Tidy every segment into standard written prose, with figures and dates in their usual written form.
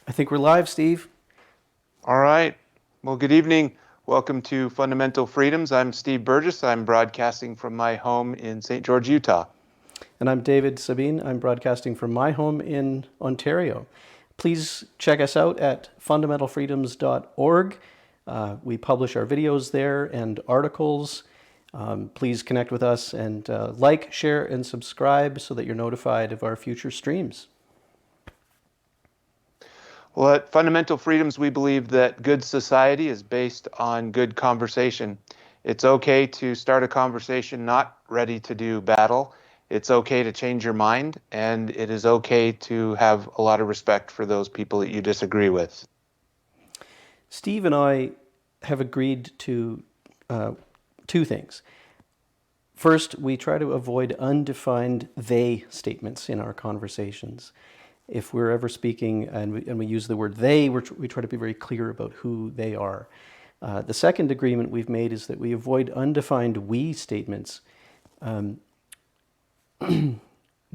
I think we're live, Steve. All right. Well, good evening. Welcome to Fundamental Freedoms. I'm Steve Burgess. I'm broadcasting from my home in St. George, Utah. And I'm David Sabine. I'm broadcasting from my home in Ontario. Please check us out at fundamentalfreedoms.org. We publish our videos there and articles. Please connect with us and like, share, and subscribe so that you're notified of our future streams. Well, at Fundamental Freedoms, we believe that good society is based on good conversation. It's okay to start a conversation not ready to do battle. It's okay to change your mind, and it is okay to have a lot of respect for those people that you disagree with. Steve and I have agreed to two things. First, we try to avoid undefined they statements in our conversations. If we're ever speaking and we use the word they, we try to be very clear about who they are. The second agreement we've made is that we avoid undefined we statements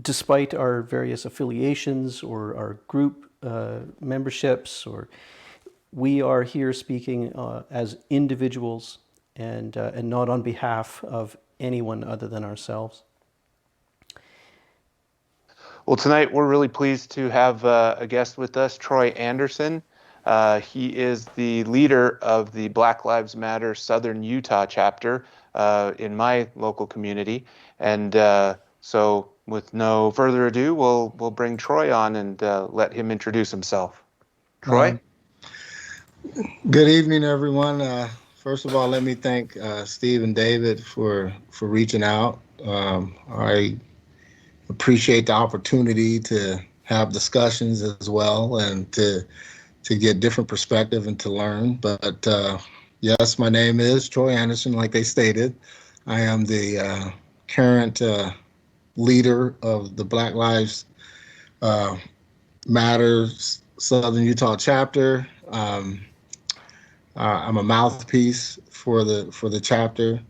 despite our various affiliations or our group memberships, or we are here speaking as individuals and not on behalf of anyone other than ourselves. Well, tonight we're really pleased to have a guest with us, Troy Anderson. He is the leader of the Black Lives Matter Southern Utah chapter in my local community. And so with no further ado, we'll bring Troy on and let him introduce himself. Troy? Good evening, everyone. First of all, let me thank Steve and David for reaching out. I appreciate the opportunity to have discussions as well and to get different perspective and to learn. But yes, my name is Troy Anderson, like they stated. I am the current leader of the Black Lives Matter Southern Utah chapter. I'm a mouthpiece for the chapter.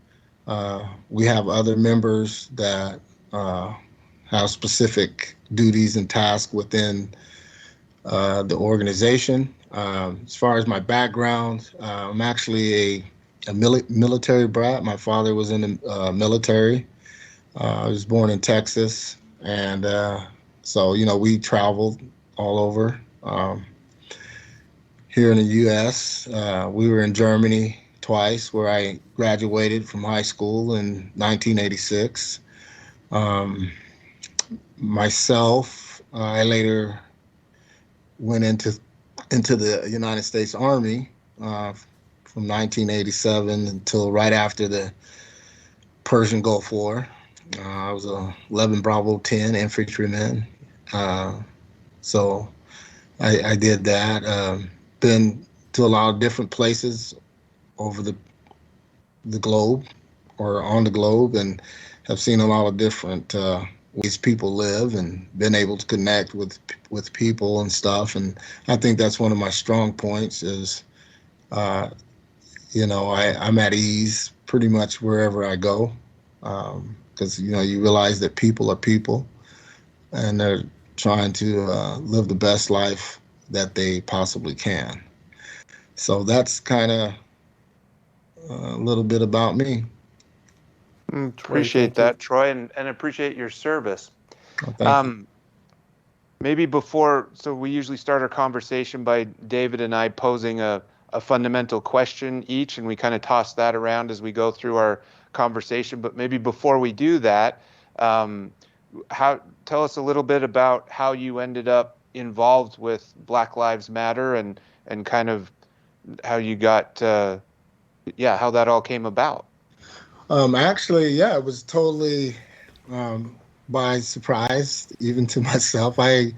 We have other members that have specific duties and tasks within the organization. As far as my background, I'm actually a military brat. My father was in the military. I was born in Texas, and so we traveled all over. Here in the U.S., we were in Germany twice, where I graduated from high school in 1986. Myself, I later went into the United States Army from 1987 until right after the Persian Gulf War. I was a 11 Bravo 10 infantryman. So I did that. Been to a lot of different places over the globe or on the globe, and have seen a lot of different ways people live and been able to connect with people and stuff. And I think that's one of my strong points is, I'm at ease pretty much wherever I go, because, you realize that people are people and they're trying to live the best life that they possibly can. So that's kind of a little bit about me. Appreciate that, Troy, and appreciate your service. Well, thank you. Maybe so we usually start our conversation by David and I posing a fundamental question each, and we kind of toss that around as we go through our conversation. But maybe before we do that, tell us a little bit about how you ended up involved with Black Lives Matter and kind of how you got, how that all came about. Actually, yeah, it was totally by surprise, even to myself. I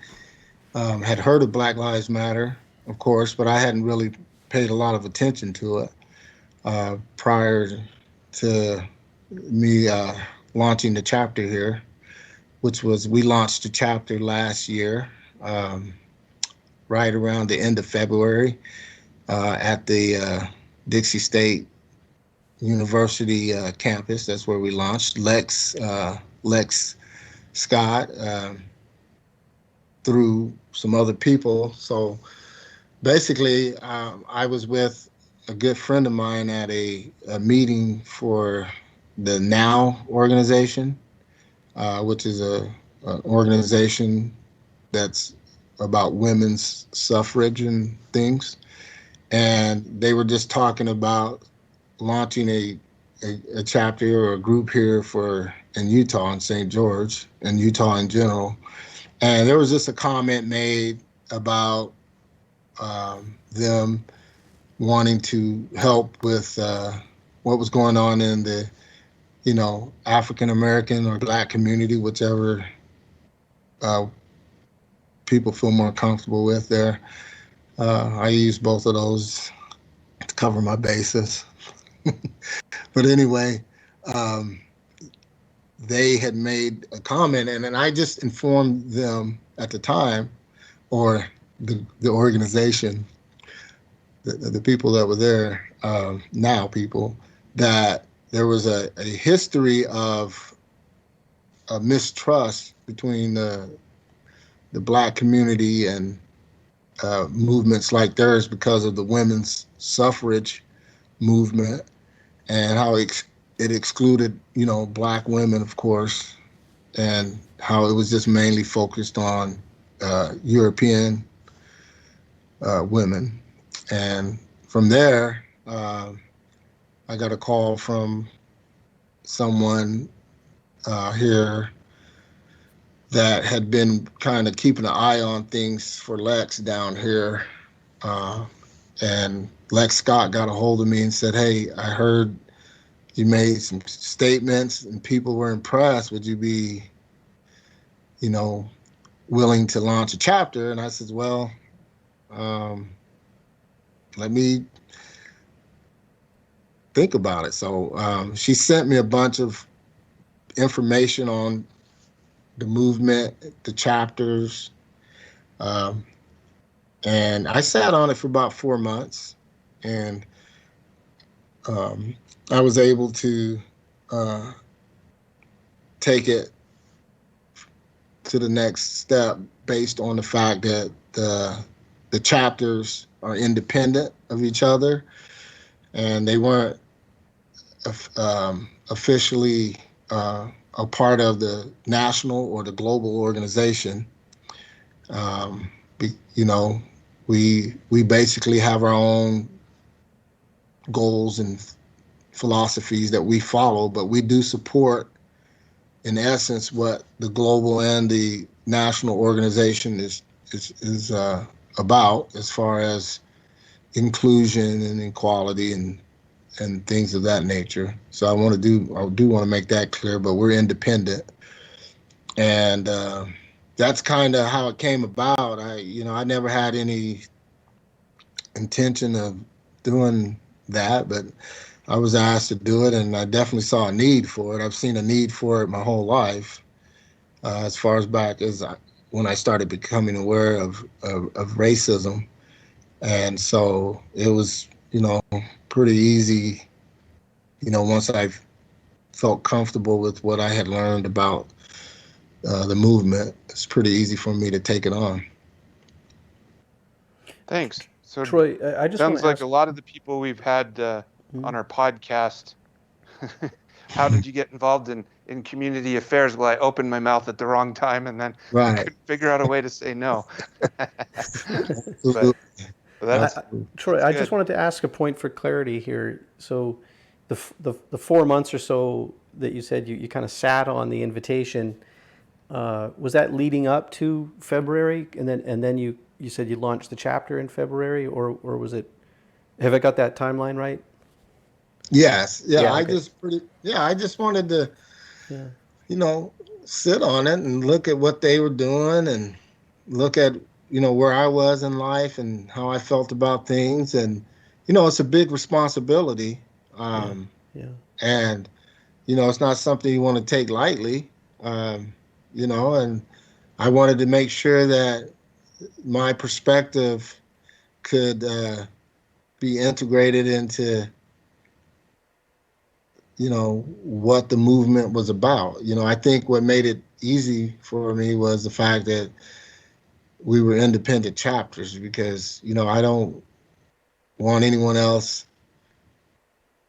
had heard of Black Lives Matter, of course, but I hadn't really paid a lot of attention to it prior to me launching the chapter here, we launched the chapter last year, right around the end of February, at the Dixie State University campus. That's where we launched. Lex Scott, through some other people. So basically, I was with a good friend of mine at a meeting for the Now organization, which is an organization that's about women's suffrage and things. And they were just talking about launching a chapter or a group here for in Utah in St. George and Utah in general. And there was just a comment made about them wanting to help with what was going on in the African American or Black community, whichever uh, people feel more comfortable with there. I use both of those to cover my bases. But anyway, um, they had made a comment, and then I just informed them at the time, or the organization, the people that were there, now people, that there was a history of a mistrust between the Black community and movements like theirs because of the women's suffrage movement and how it excluded, Black women, of course, and how it was just mainly focused on European women. And from there, I got a call from someone here that had been kind of keeping an eye on things for Lex down here. Uh, and Lex Scott got a hold of me and said, "Hey, I heard you made some statements and people were impressed. Would you be, willing to launch a chapter?" And I said, "Well, um, let me think about it." So she sent me a bunch of information on the movement, the chapters, um, and I sat on it for about 4 months, and um, I was able to uh, take it to the next step based on the fact that the chapters are independent of each other, and they weren't officially a part of the national or the global organization. Um, you know, we basically have our own goals and philosophies that we follow, but we do support, in essence, what the global and the national organization is about, as far as inclusion and equality and things of that nature. So I do want to make that clear, but we're independent, and that's kind of how it came about. I never had any intention of doing that, but I was asked to do it, and I definitely saw a need for it. I've seen a need for it my whole life, as far as back as when I started becoming aware of racism. And so it was, pretty easy, once I felt comfortable with what I had learned about the movement, it's pretty easy for me to take it on. Thanks. So Troy, I just want sounds to like ask. a lot of the people we've had on Mhm. our podcast. How did you get involved in community affairs? Well, I opened my mouth at the wrong time, and then I Right. couldn't figure out a way to say no. Absolutely. But that's Absolutely. Troy, I just good. wanted to ask a point for clarity here. So, the 4 months or so that you said you kind of sat on the invitation, was that leading up to February, and then you said you launched the chapter in February, or was it? Have I got that timeline right? Yes. Yeah. Yeah. Okay. I just wanted to, Yeah. you know, sit on it and look at what they were doing and look at, where I was in life and how I felt about things. And, it's a big responsibility. Yeah. Um, Yeah. and, it's not something you want to take lightly. Um, and I wanted to make sure that my perspective could be integrated into, what the movement was about. I think what made it easy for me was the fact that we were independent chapters because, I don't want anyone else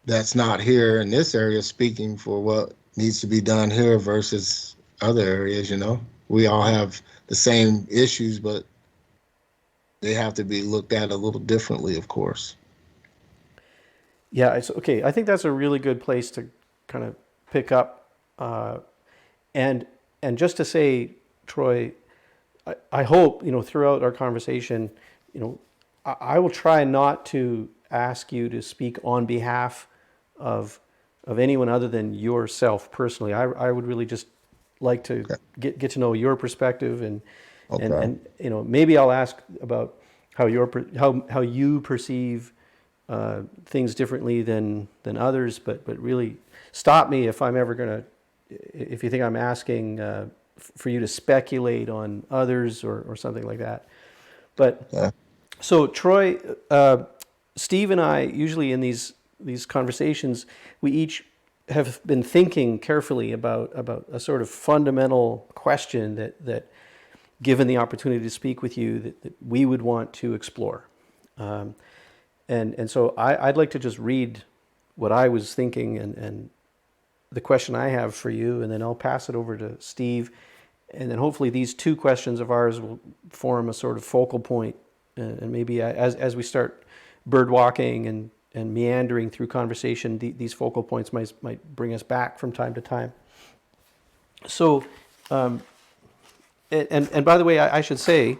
that's not here in this area speaking for what needs to be done here versus other areas. We all have the same issues, but they have to be looked at a little differently, of course. Yeah, it's okay. I think that's a really good place to kind of pick up. And and just to say, Troy, I hope throughout our conversation, I will try not to ask you to speak on behalf of anyone other than yourself personally. I would really just like to Okay. get to know your perspective, and Okay. maybe I'll ask about how you perceive things differently than others. But really, stop me if I'm ever gonna if you think I'm asking for you to speculate on others or something like that. But Okay. so Troy, Steve and I usually in these conversations, we each have been thinking carefully about a sort of fundamental question that given the opportunity to speak with you, that we would want to explore. Um, and so I'd like to just read what I was thinking and the question I have for you, and then I'll pass it over to Steve. And then hopefully these two questions of ours will form a sort of focal point. And maybe as we start bird walking and meandering through conversation, these focal points might bring us back from time to time. So, and by the way, I should say,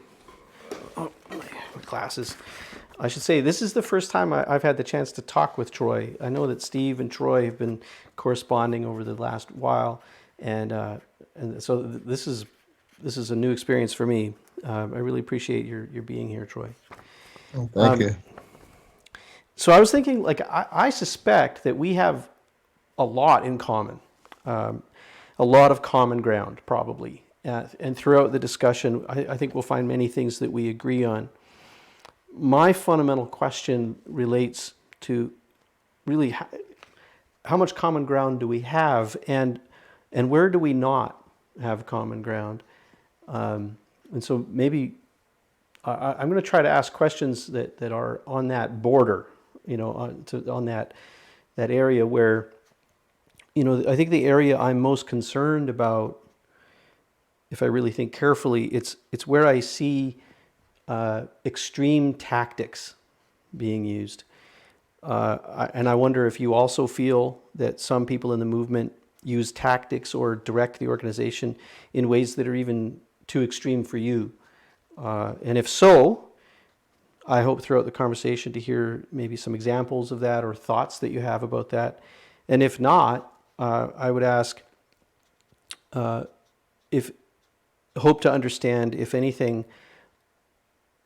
oh, my glasses. I should say this is the first time I've had the chance to talk with Troy. I know that Steve and Troy have been corresponding over the last while, and so this is a new experience for me. I really appreciate your being here, Troy. Oh, thank you. So I was thinking, like, I suspect that we have a lot in common, a lot of common ground, probably. And throughout the discussion, I think we'll find many things that we agree on. My fundamental question relates to really how much common ground do we have, and where do we not have common ground? And so maybe I'm going to try to ask questions that are on that border, on that area where, I think the area I'm most concerned about, if I really think carefully, it's where I see extreme tactics being used. And I wonder if you also feel that some people in the movement use tactics or direct the organization in ways that are even too extreme for you. And if so, I hope throughout the conversation to hear maybe some examples of that or thoughts that you have about that. And if not, I would ask if hope to understand, if anything,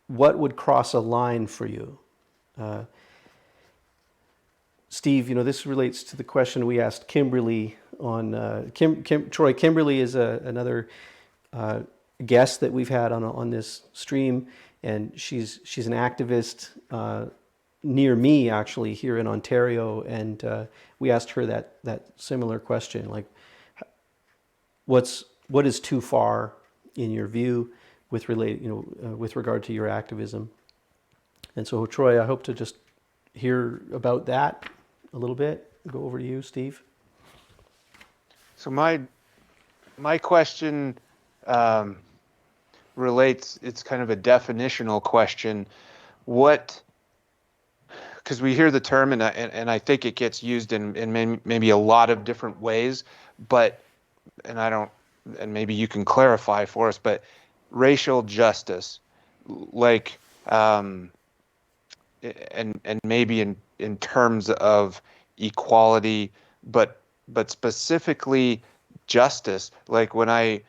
what would cross a line for you. Steve, this relates to the question we asked Kimberly on Troy. Kimberly is another guest that we've had on this stream, and she's an activist near me, actually, here in Ontario, and we asked her that similar question, like, what is too far in your view with regard to your activism. And so, Troy, I hope to just hear about that a little bit. Go over to you, Steve. So my question relates. It's kind of a definitional question. Because we hear the term, and I think it gets used in maybe a lot of different ways, but and maybe you can clarify for us, but racial justice, like, and maybe in terms of equality, but specifically justice. Like when I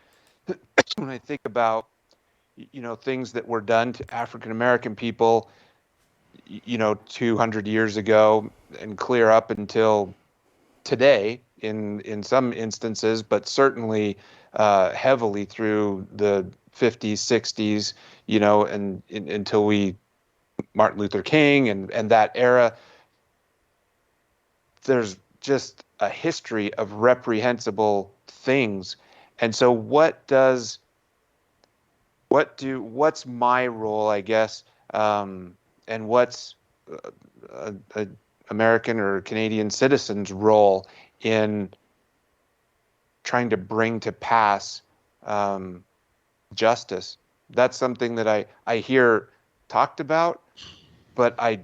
think about things that were done to African American people 200 years ago and clear up until today in some instances, but certainly heavily through the 50s, 60s, and until Martin Luther King and that era. There's just a history of reprehensible things. And so what does what's my role, I guess, and what's a American or Canadian citizen's role in trying to bring to pass justice? That's something that I hear talked about, but I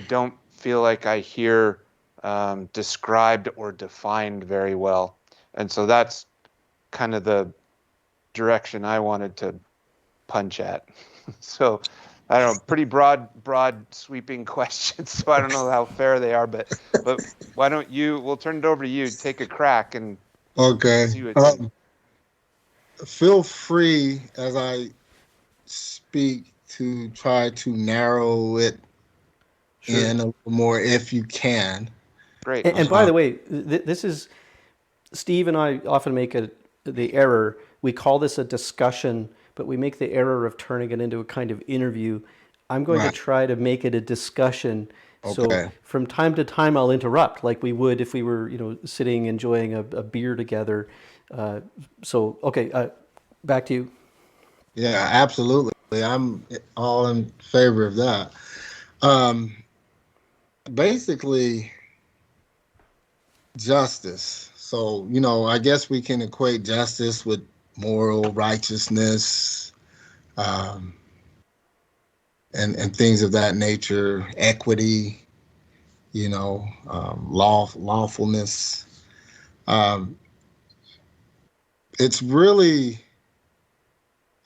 don't feel like I hear described or defined very well. And so that's kind of the direction I wanted to punch at. So I don't know, pretty broad sweeping questions. So I don't know how fair they are, but why don't you, we'll turn it over to you, take a crack and Okay. see what you. Feel free as I speak to try to narrow it Sure. in a little more if you can. Great. And by the way, this is Steve and I often make the error. We call this a discussion, but we make the error of turning it into a kind of interview. I'm going to Right. try to make it a discussion. So Okay. from time to time, I'll interrupt, like we would if we were, sitting enjoying a beer together. So okay, back to you. Yeah, absolutely. I'm all in favor of that. Um, Basically, justice. So, I guess we can equate justice with moral righteousness, um, and things of that nature, equity, lawfulness. Um, it's really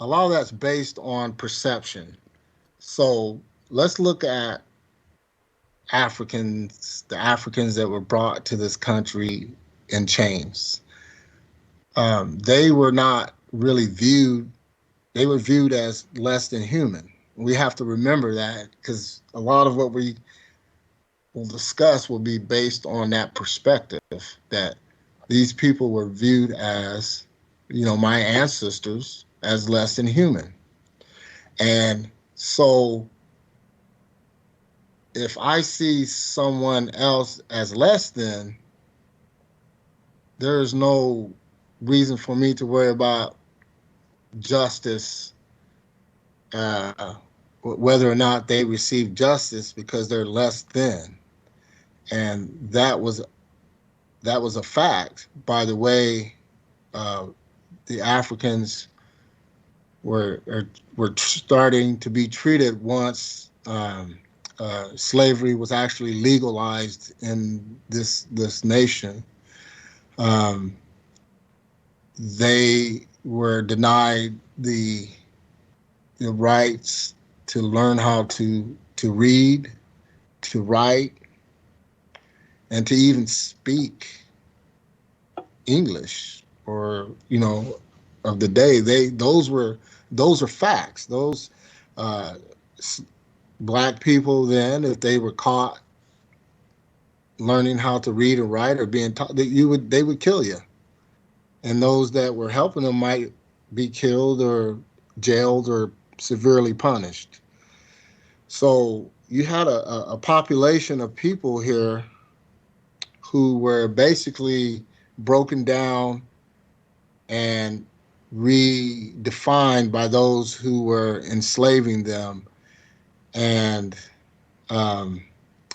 a lot of that's based on perception. So let's look at the Africans that were brought to this country in chains. They were not really viewed, they were viewed as less than human. We have to remember that because a lot of what we will discuss will be based on that perspective that these people were viewed as, my ancestors, as less than human. And so if I see someone else as less than, there is no reason for me to worry about justice, uh, whether or not they receive justice because they're less than. And that was a fact. By the way, uh, the Africans were starting to be treated once slavery was actually legalized in this nation. Um, they were denied the rights to learn how to read, to write, and to even speak English or of the day. Those are facts. Those uh, black people then, if they were caught learning how to read and write or being taught, that they would kill you, and those that were helping them might be killed or jailed or severely punished. So you had a population of people here who were basically broken down and redefined by those who were enslaving them and um,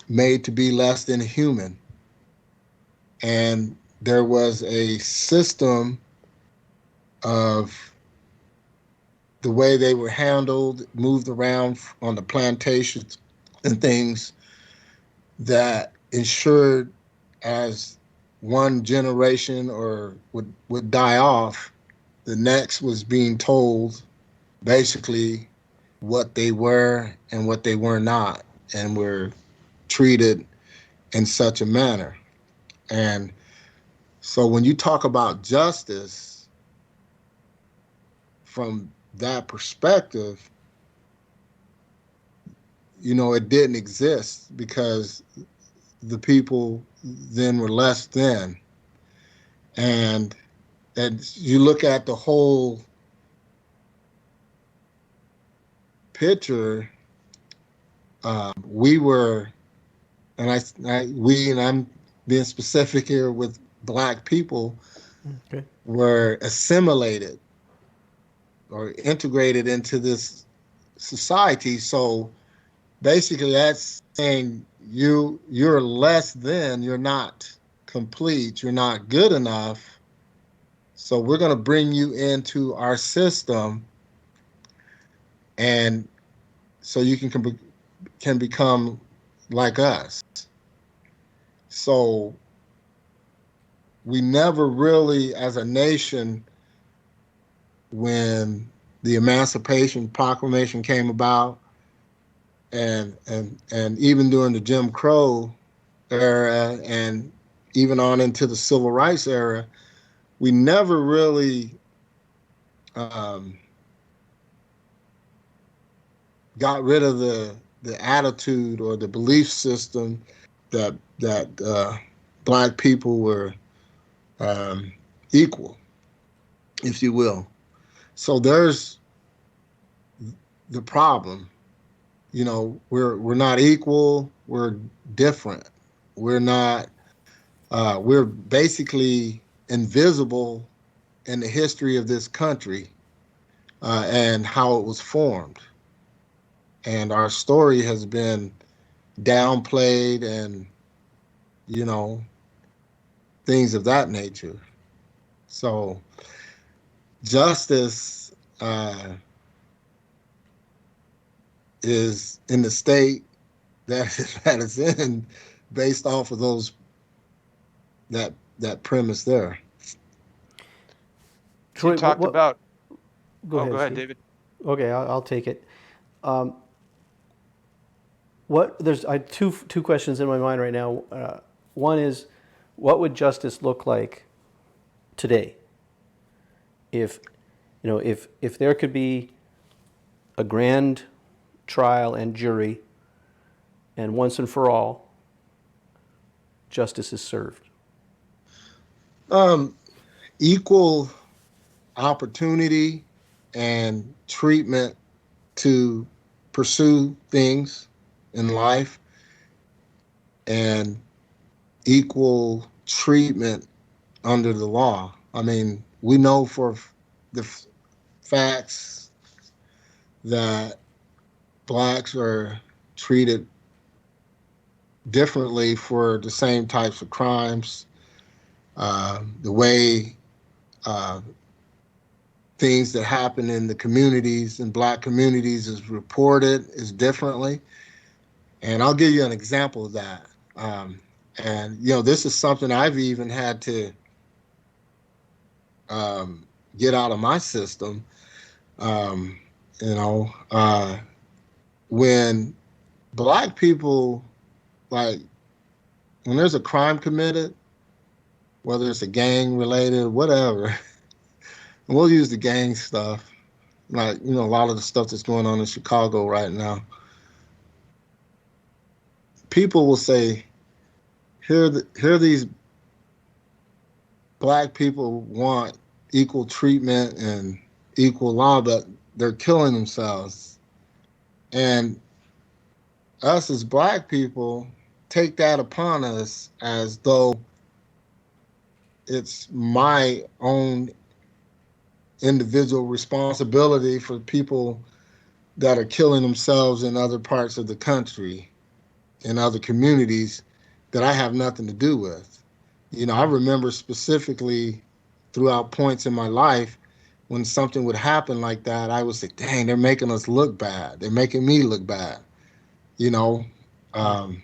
made to be less than human. And there was a system of the way they were handled, moved around on the plantations and things that ensured as one generation or would die off, the next was being told basically what they were and what they were not, and were treated in such a manner. And so when you talk about justice from that perspective, it didn't exist because the people then were less than. And you look at the whole picture, we were, and I'm being specific here with black people, Okay. were assimilated or integrated into this society. So basically, that's saying you're less than, you're not complete, you're not good enough. So we're going to bring you into our system, and so you can become like us. So we never really, as a nation, when the Emancipation Proclamation came about, and even during the Jim Crow era, and even on into the Civil Rights era, we never really um, got rid of the attitude or the belief system that black people were um, equal, if you will. So there's the problem. You know, we're not equal. We're different. We're not. We're basically invisible in the history of this country and how it was formed. And our story has been downplayed, and you know, things of that nature. So justice is in the state that that it's in, based off of that premise there. You Troy, talked about. go Oh, go ahead, ahead, Steve. David. Okay, I'll take it. Um, there's two questions in my mind right now. One is, what would justice look like today if, if there could be a grand trial and jury, and once and for all, justice is served? Um, Equal opportunity and treatment to pursue things in life, and equal treatment under the law. I mean, we know for the facts that blacks are treated differently for the same types of crimes. The way uh, things that happen in the communities, in black communities, is reported is differently. And I'll give you an example of that. And this is something I've even had to um, get out of my system. Um, you know, when black people, like, when there's a crime committed, whether it's a gang related, whatever, and we'll use the gang stuff, like, a lot of the stuff that's going on in Chicago right now. People will say, here these black people want equal treatment and equal law, but they're killing themselves. And us as black people take that upon us as though it's my own individual responsibility for people that are killing themselves in other parts of the country, in other communities, that I have nothing to do with. I remember specifically throughout points in my life when something would happen like that, I would say, dang, they're making us look bad. They're making me look bad, you know? Um,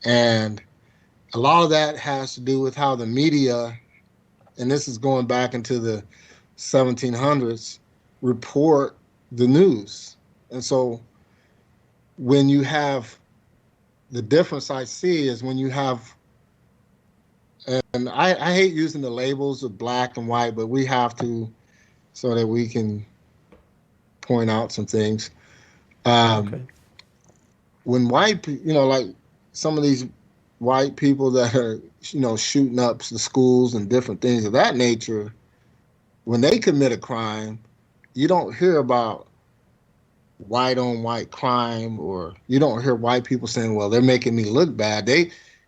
and a lot of that has to do with how the media, and this is going back into the 1700s, report the news. And so when you have the difference I see is when you have, and I hate using the labels of black and white, but we have to so that we can point out some things. Okay. Um, when like some of these white people that are, shooting up the schools and different things of that nature, when they commit a crime, you don't hear about white on white crime, or you don't hear white people saying, well, they're making me look bad.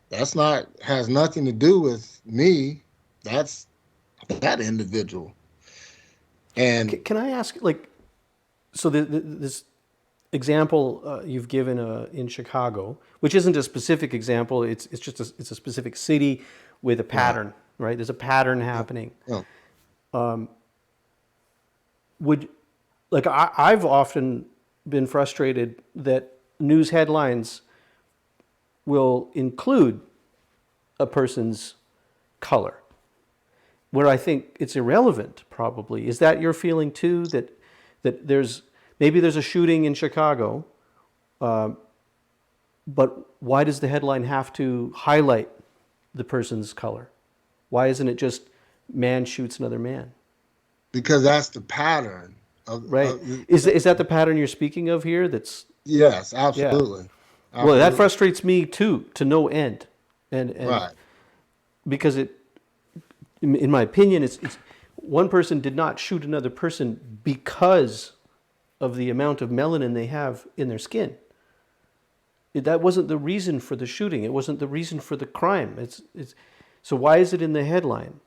That's not, has nothing to do with me. That's that individual. And Can I ask, like, so this example you've given in Chicago, which isn't a specific example, it's just it's a specific city with a right, pattern, right? There's a pattern yeah, happening. yeah. Would like I've often been frustrated that news headlines will include a person's color, where I think it's irrelevant. Probably is that your feeling too? That there's maybe there's a shooting in Chicago, but why does the headline have to highlight the person's color? Why isn't it just man shoots another man? Because that's the pattern Right. of Is that the pattern you're speaking of here? That's yes, yeah. absolutely, Well, that absolutely, frustrates me too, to no end, and right. because it, in my opinion, it's one person did not shoot another person because of the amount of melanin they have in their skin. That wasn't the reason for the shooting. It wasn't the reason for the crime. It's so why is it in the headline?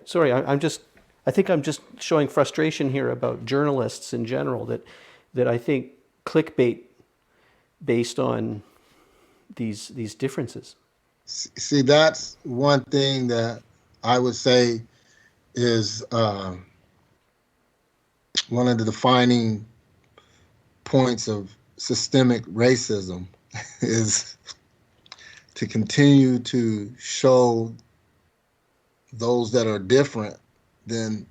Sorry, I'm just I think I'm just showing frustration here about journalists in general that I think clickbait based on these differences. See, that's one thing that I would say is one of the defining points of systemic racism is to continue to show those that are different than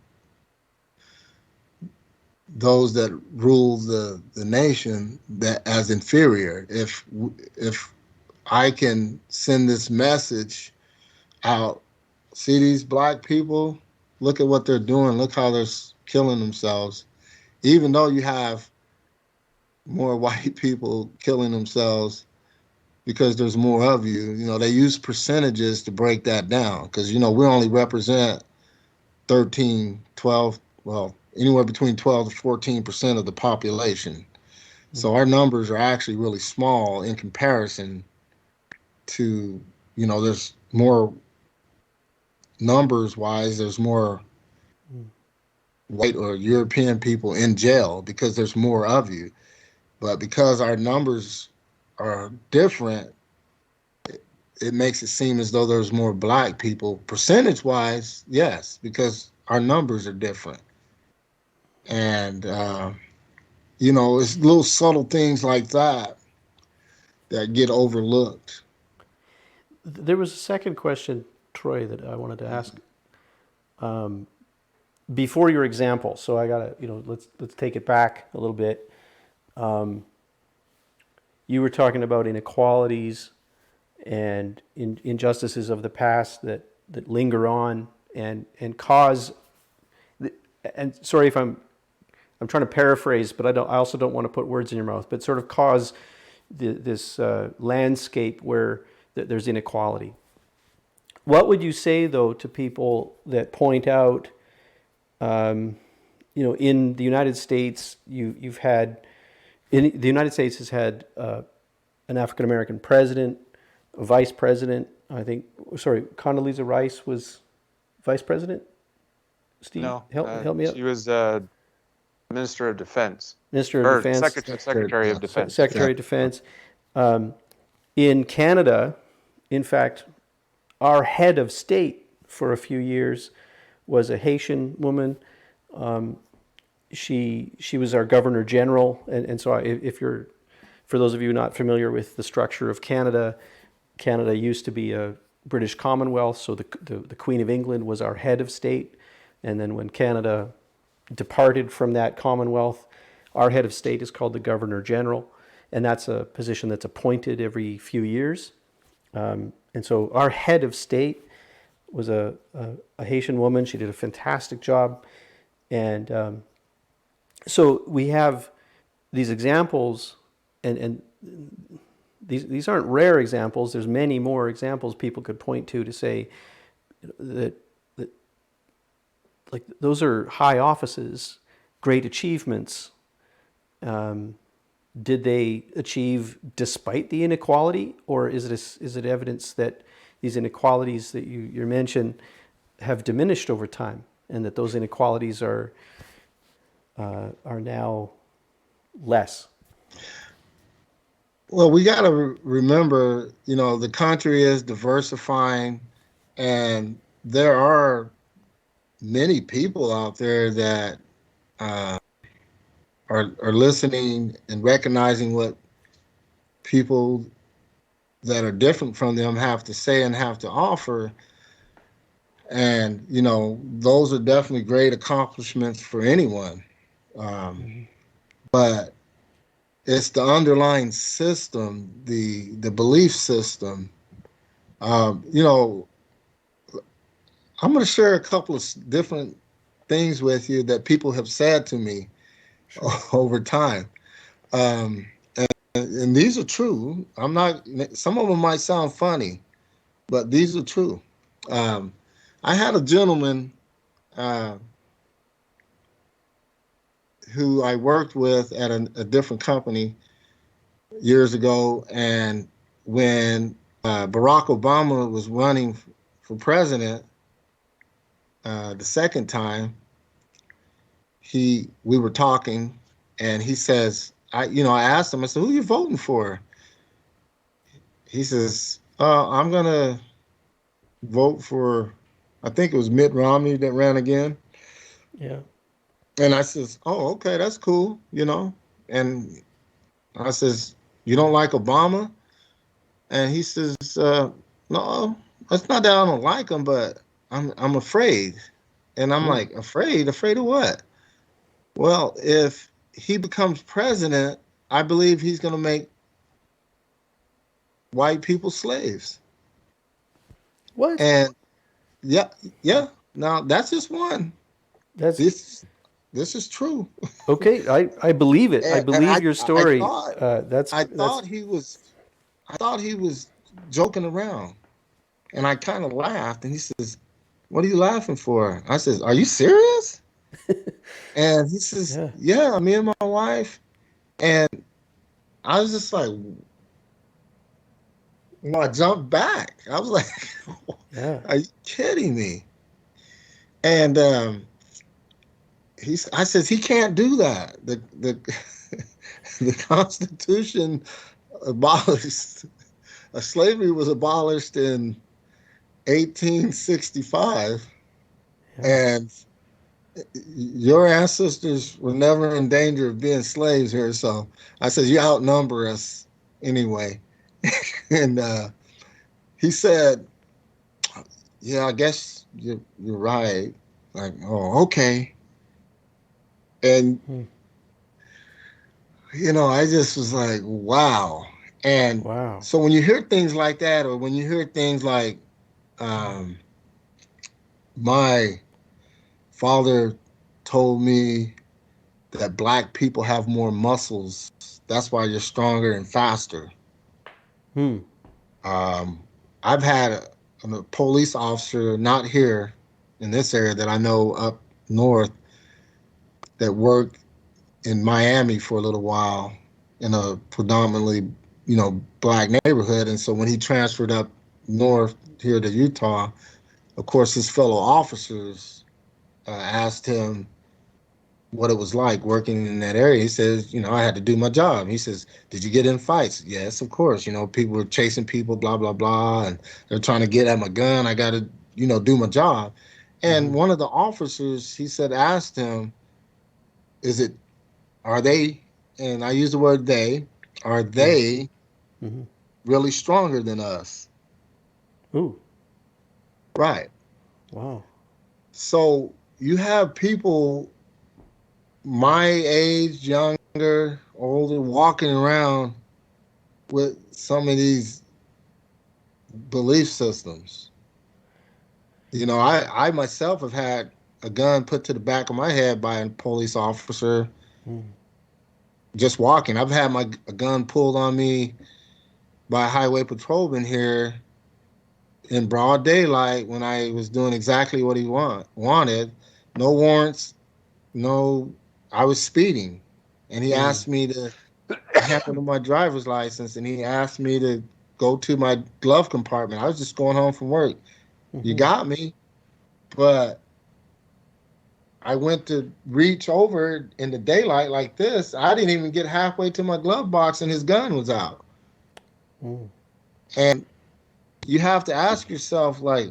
those that rule the nation that as inferior. If I can send this message out, see these black people, look at what they're doing, look how they're killing themselves, even though you have more white people killing themselves because there's more of you. You know, they use percentages to break that down because, you know, we only represent 13, 12, well, anywhere between 12 to 14% of the population. So our numbers are actually really small in comparison to, you know, there's more numbers wise, there's more white or European people in jail because there's more of you. But because our numbers are different, it makes it seem as though there's more black people. Percentage wise, yes, because our numbers are different. And, you know, it's little subtle things like that that get overlooked. There was a second question, Troy, that I wanted to ask before your example. So I gotta, let's take it back a little bit. You were talking about inequalities and injustices of the past that linger on and cause. And sorry if I'm trying to paraphrase, but I also don't want to put words in your mouth, but sort of cause this landscape where there's inequality. What would you say though to people that point out, in the United States, you've had, the United States has had an African American president, a vice president. I think, sorry, Condoleezza Rice was vice president. Steve, No, help me out. she was Minister of Defense Minister of or Defense, Secretary of Defense. Secretary of Defense. In Canada, in fact, our head of state for a few years was a Haitian woman. She was our Governor General, and so if you're, for those of you not familiar with the structure of Canada, Canada used to be a British Commonwealth, so the Queen of England was our head of state, and then when Canada departed from that Commonwealth, our head of state is called the Governor General, and that's a position that's appointed every few years. And so our head of state was a Haitian woman. She did a fantastic job. And so we have these examples, and these aren't rare examples. There's many more examples people could point to say that like those are high offices, great achievements. Did they achieve despite the inequality, or is it evidence that these inequalities that you mentioned have diminished over time? and that those inequalities are now less. Well, we got to remember, the country is diversifying, and there are many people out there that uh, are listening and recognizing what people that are different from them have to say and have to offer. And, those are definitely great accomplishments for anyone. But it's the underlying system, the belief system. You know, I'm going to share a couple of different things with you that people have said to me Sure. over time. Um, and these are true. I'm not, some of them might sound funny, but these are true. Um, I had a gentleman uh, who I worked with at a different company years ago. And when Barack Obama was running for president the second time, we were talking, and he says, I asked him, I said, who are you voting for? He says, I'm gonna vote for, I think it was Mitt Romney that ran again. Yeah. And I says, oh, okay, that's cool. And I says, you don't like Obama? And he says, no, it's not that I don't like him, but I'm afraid. And I'm Mm. like, afraid? Afraid of what? Well, if he becomes president, I believe he's going to make white people slaves. What? And yeah, yeah. Now that's just one. That's This is true. okay. I believe it. I And believe your I story. thought I That's thought he was joking around, and I kind of laughed. And he says, "What are you laughing for?" I says, "Are you serious?" And he says, yeah. "Yeah, me and my wife." And I was just like, I jumped back. I was like, Yeah. "Are you kidding me?" And I says he can't do that. The the Constitution abolished. Slavery was abolished in 1865, Yeah. and your ancestors were never in danger of being slaves here. So I said, you outnumber us anyway. And he said, yeah, I guess you're right. Like, oh, okay. And, Hmm. I just was like, wow. And Wow. so when you hear things like that, or when you hear things like, um, my father told me that black people have more muscles. That's why you're stronger and faster. Hmm. Um, I've had a police officer, not here in this area that I know up north, that worked in Miami for a little while in a predominantly, black neighborhood. And so when he transferred up north here to Utah, of course, his fellow officers asked him what it was like working in that area. He says, I had to do my job. He says, did you get in fights? Yes, of course. People were chasing people, blah, blah, blah, and they're trying to get at my gun. I got to, do my job. Mm-hmm. And one of the officers, he said, asked him, is it, are they, and I use the word they, are Mm-hmm. they Mm-hmm. really stronger than us? Ooh. Right. Wow. So you have people my age, younger, older, walking around with some of these belief systems. I myself have had a gun put to the back of my head by a police officer Mm. just walking. I've had a gun pulled on me by a highway patrolman here in broad daylight when I was doing exactly what he wanted. No warrants, no, I was speeding. And he Mm. asked me to hand him my driver's license, and he asked me to go to my glove compartment. I was just going home from work. You Mm-hmm. got me, but I went to reach over in the daylight like this. I didn't even get halfway to my glove box and his gun was out. Mm. And you have to ask yourself, like,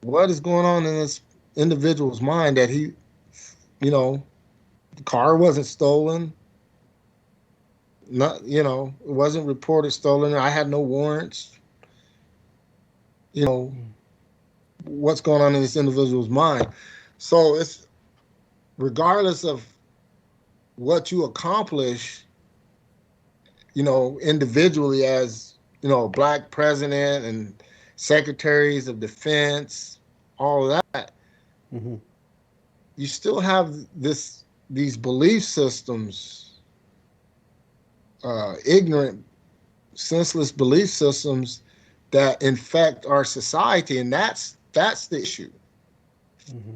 what is going on in this individual's mind that he, the car wasn't stolen. Not, it wasn't reported stolen. I had no warrants. You know, what's going on in this individual's mind. So it's regardless of what you accomplish, individually as, a black president and secretaries of defense, all of that, Mm-hmm. you still have these belief systems, ignorant, senseless belief systems that infect our society, and that's the issue. Mm-hmm.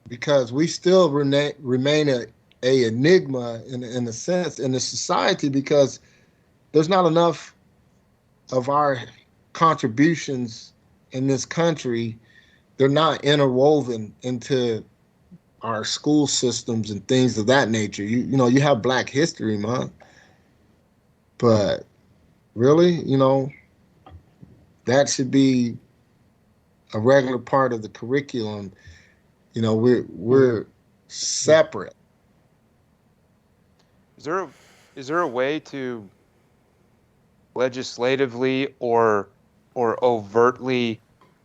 Because we still remain a enigma in a sense in the society, because there's not enough of our contributions in this country. They're not interwoven into our school systems and things of that nature. You have Black History Month, but really, that should be a regular part of the curriculum. Mm-hmm. We're separate. Is there a way to legislatively or overtly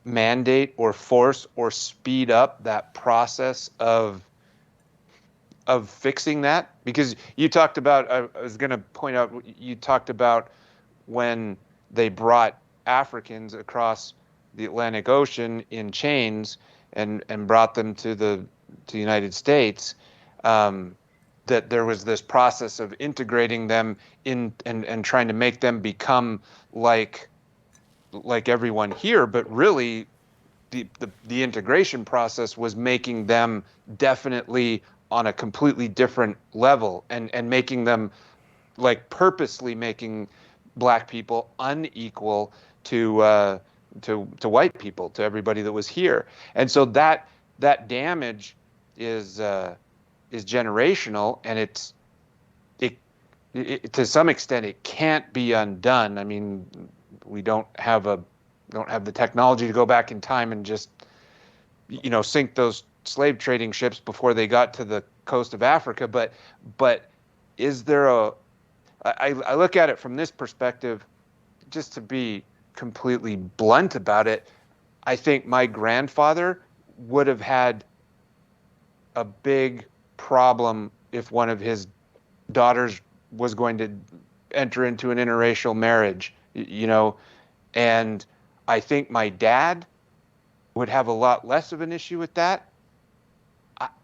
mandate or force or speed up that process of fixing that? Because you talked about, I was going to point out, you talked about when they brought Africans across the Atlantic Ocean in chains and brought them to the United States, um, that there was this process of integrating them in and trying to make them become like everyone here, but really the integration process was making them definitely on a completely different level and making them like purposely making black people unequal to white people, to everybody that was here. And so that damage is generational, and it, it to some extent it can't be undone. I mean, we don't have the technology to go back in time and just sink those slave trading ships before they got to the coast of Africa. But is there I look at it from this perspective, just to be completely blunt about it. I think my grandfather would have had a big problem if one of his daughters was going to enter into an interracial marriage, and I think my dad would have a lot less of an issue with that.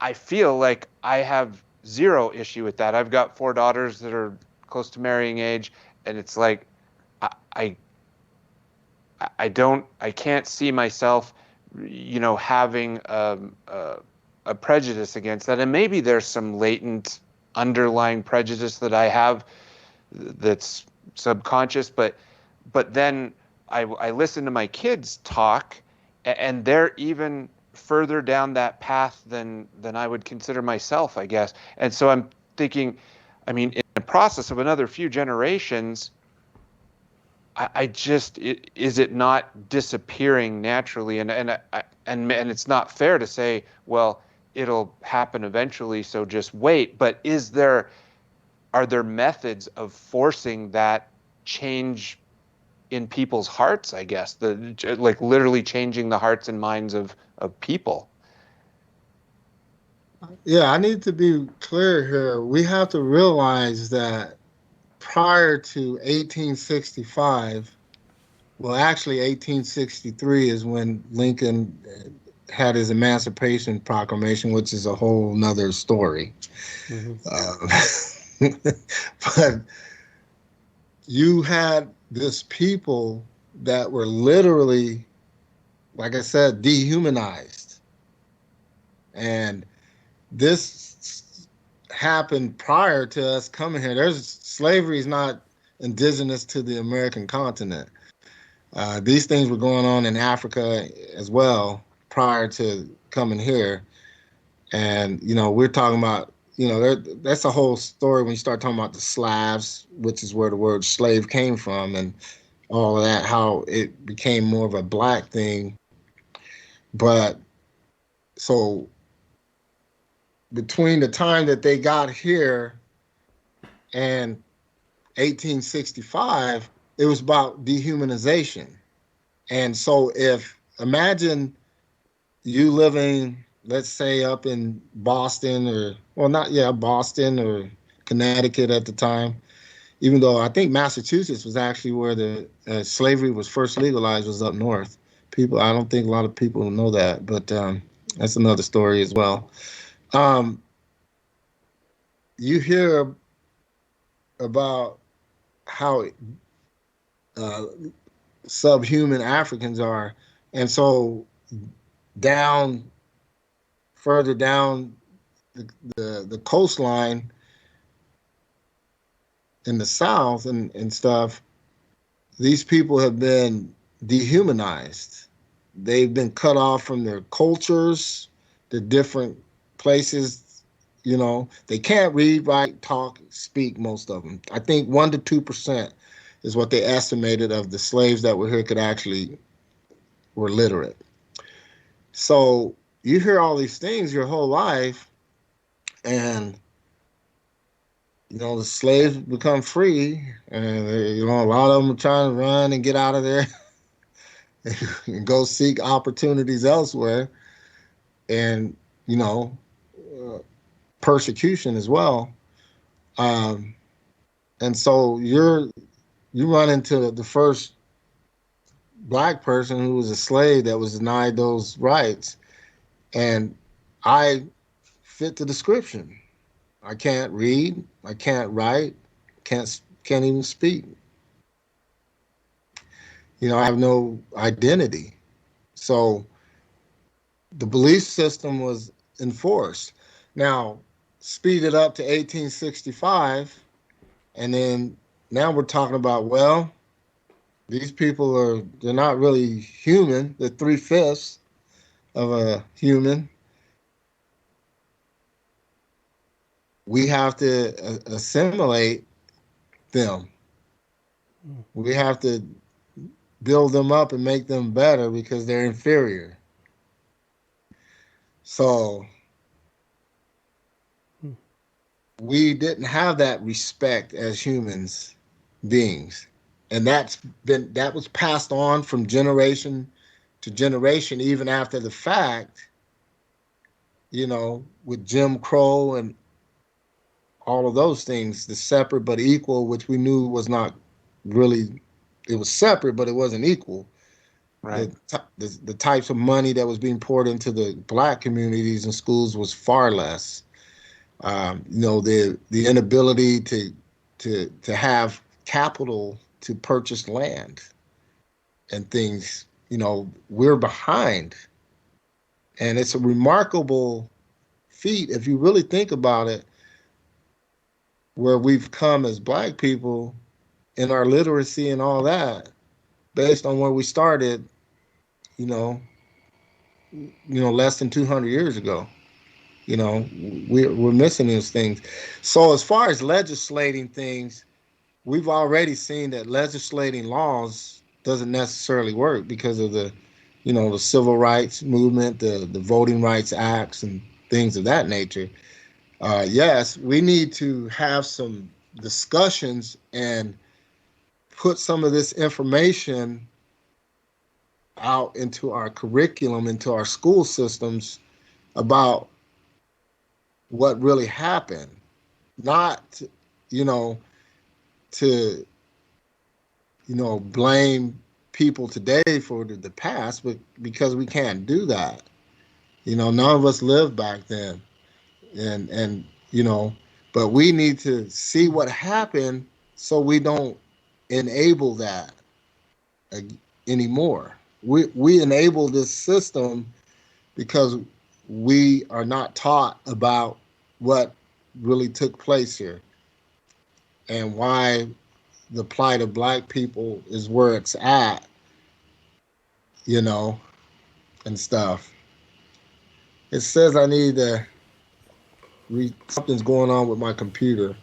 I feel like I have zero issue with that. I've got four daughters that are close to marrying age, and it's like I I, I can't see myself, having a prejudice against that. And maybe there's some latent underlying prejudice that I have that's subconscious, but then I listen to my kids talk, and they're even further down that path than I would consider myself, I guess. And so I'm thinking, I mean, in the process of another few generations, I just is it not disappearing naturally? And it's not fair to say, well, it'll happen eventually, so just wait. But are there methods of forcing that change in people's hearts, I guess, like literally changing the hearts and minds of people? Yeah, I need to be clear here. We have to realize that prior to 1865, well, actually, 1863 is when Lincoln had his Emancipation Proclamation, which is a whole nother story. Mm-hmm. But you had this people that were literally, like I said, dehumanized. And this happened prior to us coming here. Slavery is not indigenous to the American continent. These things were going on in Africa as well. prior to coming here. And, we're talking about, that's a whole story when you start talking about the Slavs, which is where the word slave came from, and all of that, how it became more of a black thing. But so between the time that they got here and 1865, it was about dehumanization. And so if imagine you living, let's say, up in Boston or, well, not, yeah, Boston or Connecticut at the time, even though I think Massachusetts was actually where the slavery was first legalized, was up north. I don't think a lot of people know that, but that's another story as well. Um, you hear about how uh, subhuman Africans are, and so down further down the coastline in the South and stuff, these people have been dehumanized. They've been cut off from their cultures, the different places. They can't read, write, talk, speak. Most of them, I think, 1 to 2% is what they estimated of the slaves that were here could actually were literate. So you hear all these things your whole life, and the slaves become free, and a lot of them are trying to run and get out of there and go seek opportunities elsewhere, and you know, uh, persecution as well. Um, and so you run into the first black person who was a slave that was denied those rights, and I fit the description. I can't read, I can't write, can't even speak. I have no identity. So the belief system was enforced. Now, speed it up to 1865, and then now we're talking about, well, these people they're not really human. They're 3/5 of a human. We have to assimilate them. We have to build them up and make them better because they're inferior. So we didn't have that respect as humans beings. And that was passed on from generation to generation, even after the fact, with Jim Crow and all of those things, the separate but equal, which we knew was not really, it was separate, but it wasn't equal. Right. The types of money that was being poured into the black communities and schools was far less. The inability to have capital to purchase land and things. We're behind, and it's a remarkable feat if you really think about it, where we've come as black people in our literacy and all that, based on where we started. You know, less than 200 years ago. You know, we're missing those things. So as far as legislating things, we've already seen that legislating laws doesn't necessarily work because of the civil rights movement, the Voting Rights Acts, and things of that nature. Yes, we need to have some discussions and put some of this information out into our curriculum, into our school systems about what really happened. Not, you know, to blame people today for the past, but because we can't do that. None of us lived back then, and but we need to see what happened so we don't enable that anymore. We enable this system because we are not taught about what really took place here and why the plight of black people is where it's at, you know, and stuff. It says I need to something's going on with my computer.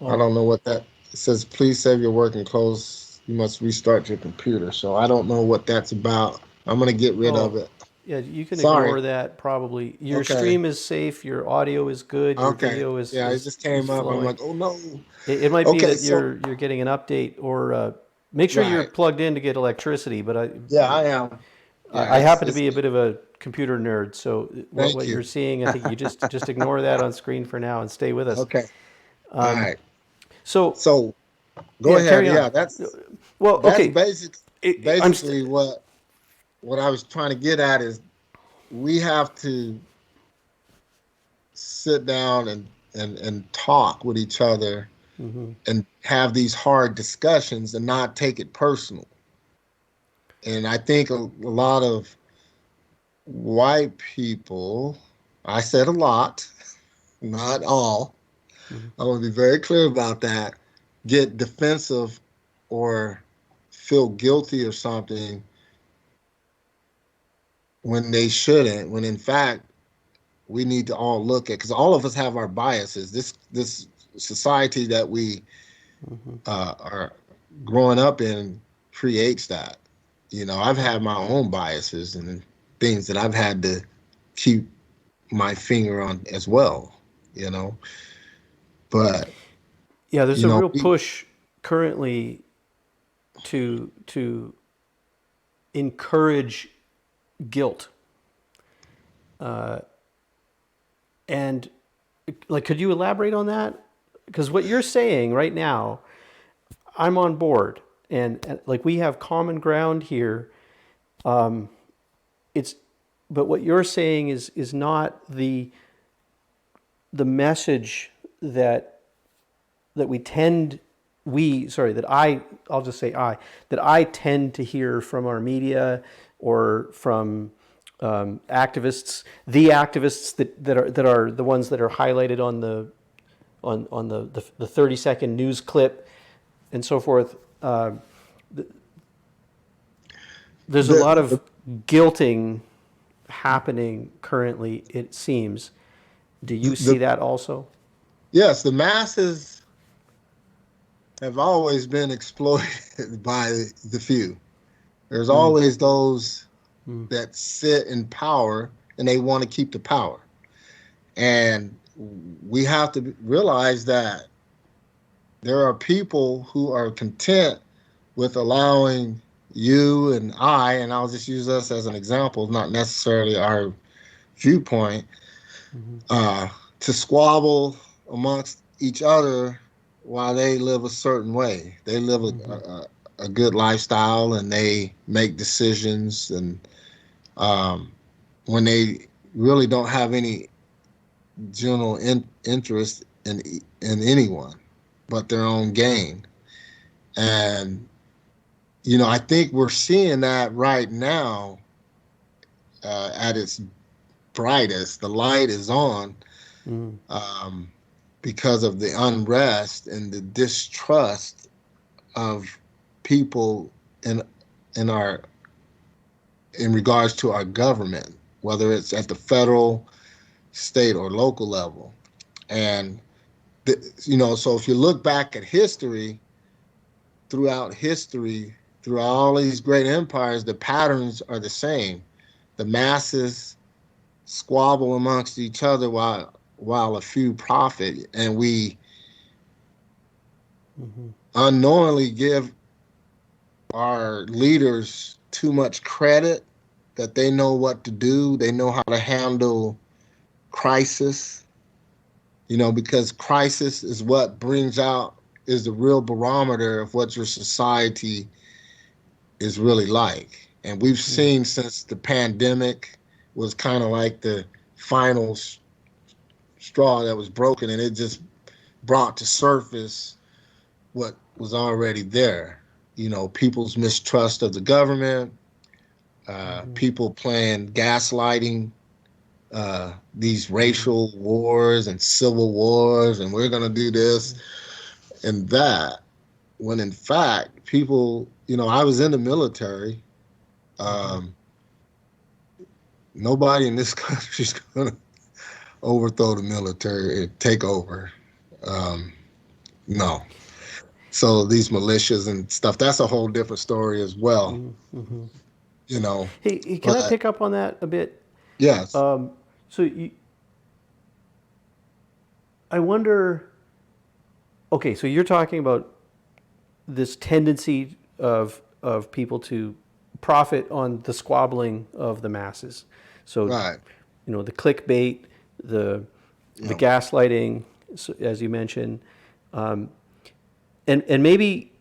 I Oh, don't know what that. It says please save your work and close. You must restart your computer. So I don't know what that's about. I'm gonna get rid of oh, it. yeah. You can Sorry. ignore that. Probably your Okay. stream is safe. Your audio is good. Your Okay. video is Yeah, it is just is came up. I'm flowing. like, oh no. It might be Okay, that so you're getting an update, or make sure you're right. plugged in to get electricity. But Yeah, I am. Yeah, I happen to it's be a bit of a computer nerd, so thank what you're you. seeing, I think you just ignore that on screen for now and stay with us. Okay. All right. So So go yeah, ahead. carry Yeah, on. Well, that's okay, I'm basically what I was trying to get at is we have to sit down and talk with each other and have these hard discussions and not take it personal. And I think a lot of white people, I said a lot, not all, I want to be very clear about that, get defensive or feel guilty or something when they shouldn't, when in fact we need to all look at, because all of us have our biases. This society that we are growing up in creates that. You know, I've had my own biases and things that I've had to keep my finger on as well. You know, but yeah, there's you a know, real push currently to encourage guilt, and like, could you elaborate on that? Because what you're saying right now, I'm on board, and like we have common ground here. It's but what you're saying is not the message that we tend we sorry that I'll just say that I tend to hear from our media or from activists, the activists that are the ones that are highlighted on the 30-second news clip and so forth. There's a lot of the guilting happening currently, it seems. Do you see the that also? yes, the masses have always been exploited by the few. There's always those that sit in power and they want to keep the power. And we have to realize that there are people who are content with allowing you and and I'll just use us as an example, not necessarily our viewpoint, uh, to squabble amongst each other while they live a certain way. They live a good lifestyle and they make decisions, and um, when they really don't have any general interest in anyone but their own gain. And you know, I think we're seeing that right now at its brightest. The light is on um, because of the unrest and the distrust of people in in our in regards to our government, whether it's at the federal, state, or local level. And you know, so if you look back at history, throughout history, through all these great empires, the patterns are the same. The masses squabble amongst each other while a few profit, and we unknowingly give our leaders too much credit that they know what to do, they know how to handle crisis, you know, because crisis is what brings out, is the real barometer of what your society is really like. And we've seen since the pandemic was kind of like the final straw that was broken, and it just brought to surface what was already there. You know, people's mistrust of the government, people playing gaslighting, these racial wars and civil wars, and we're going to do this and that. When in fact, people, you know, I was in the military. Um, nobody in this country is going to overthrow the military and take over. Um, no. So these militias and stuff, that's a whole different story as well, you know. Can I But pick up on that a bit? yes, So you, I wonder. Okay, so you're talking about this tendency of people to profit on the squabbling of the masses. So, right. the clickbait, the Yeah. gaslighting, as you mentioned, and maybe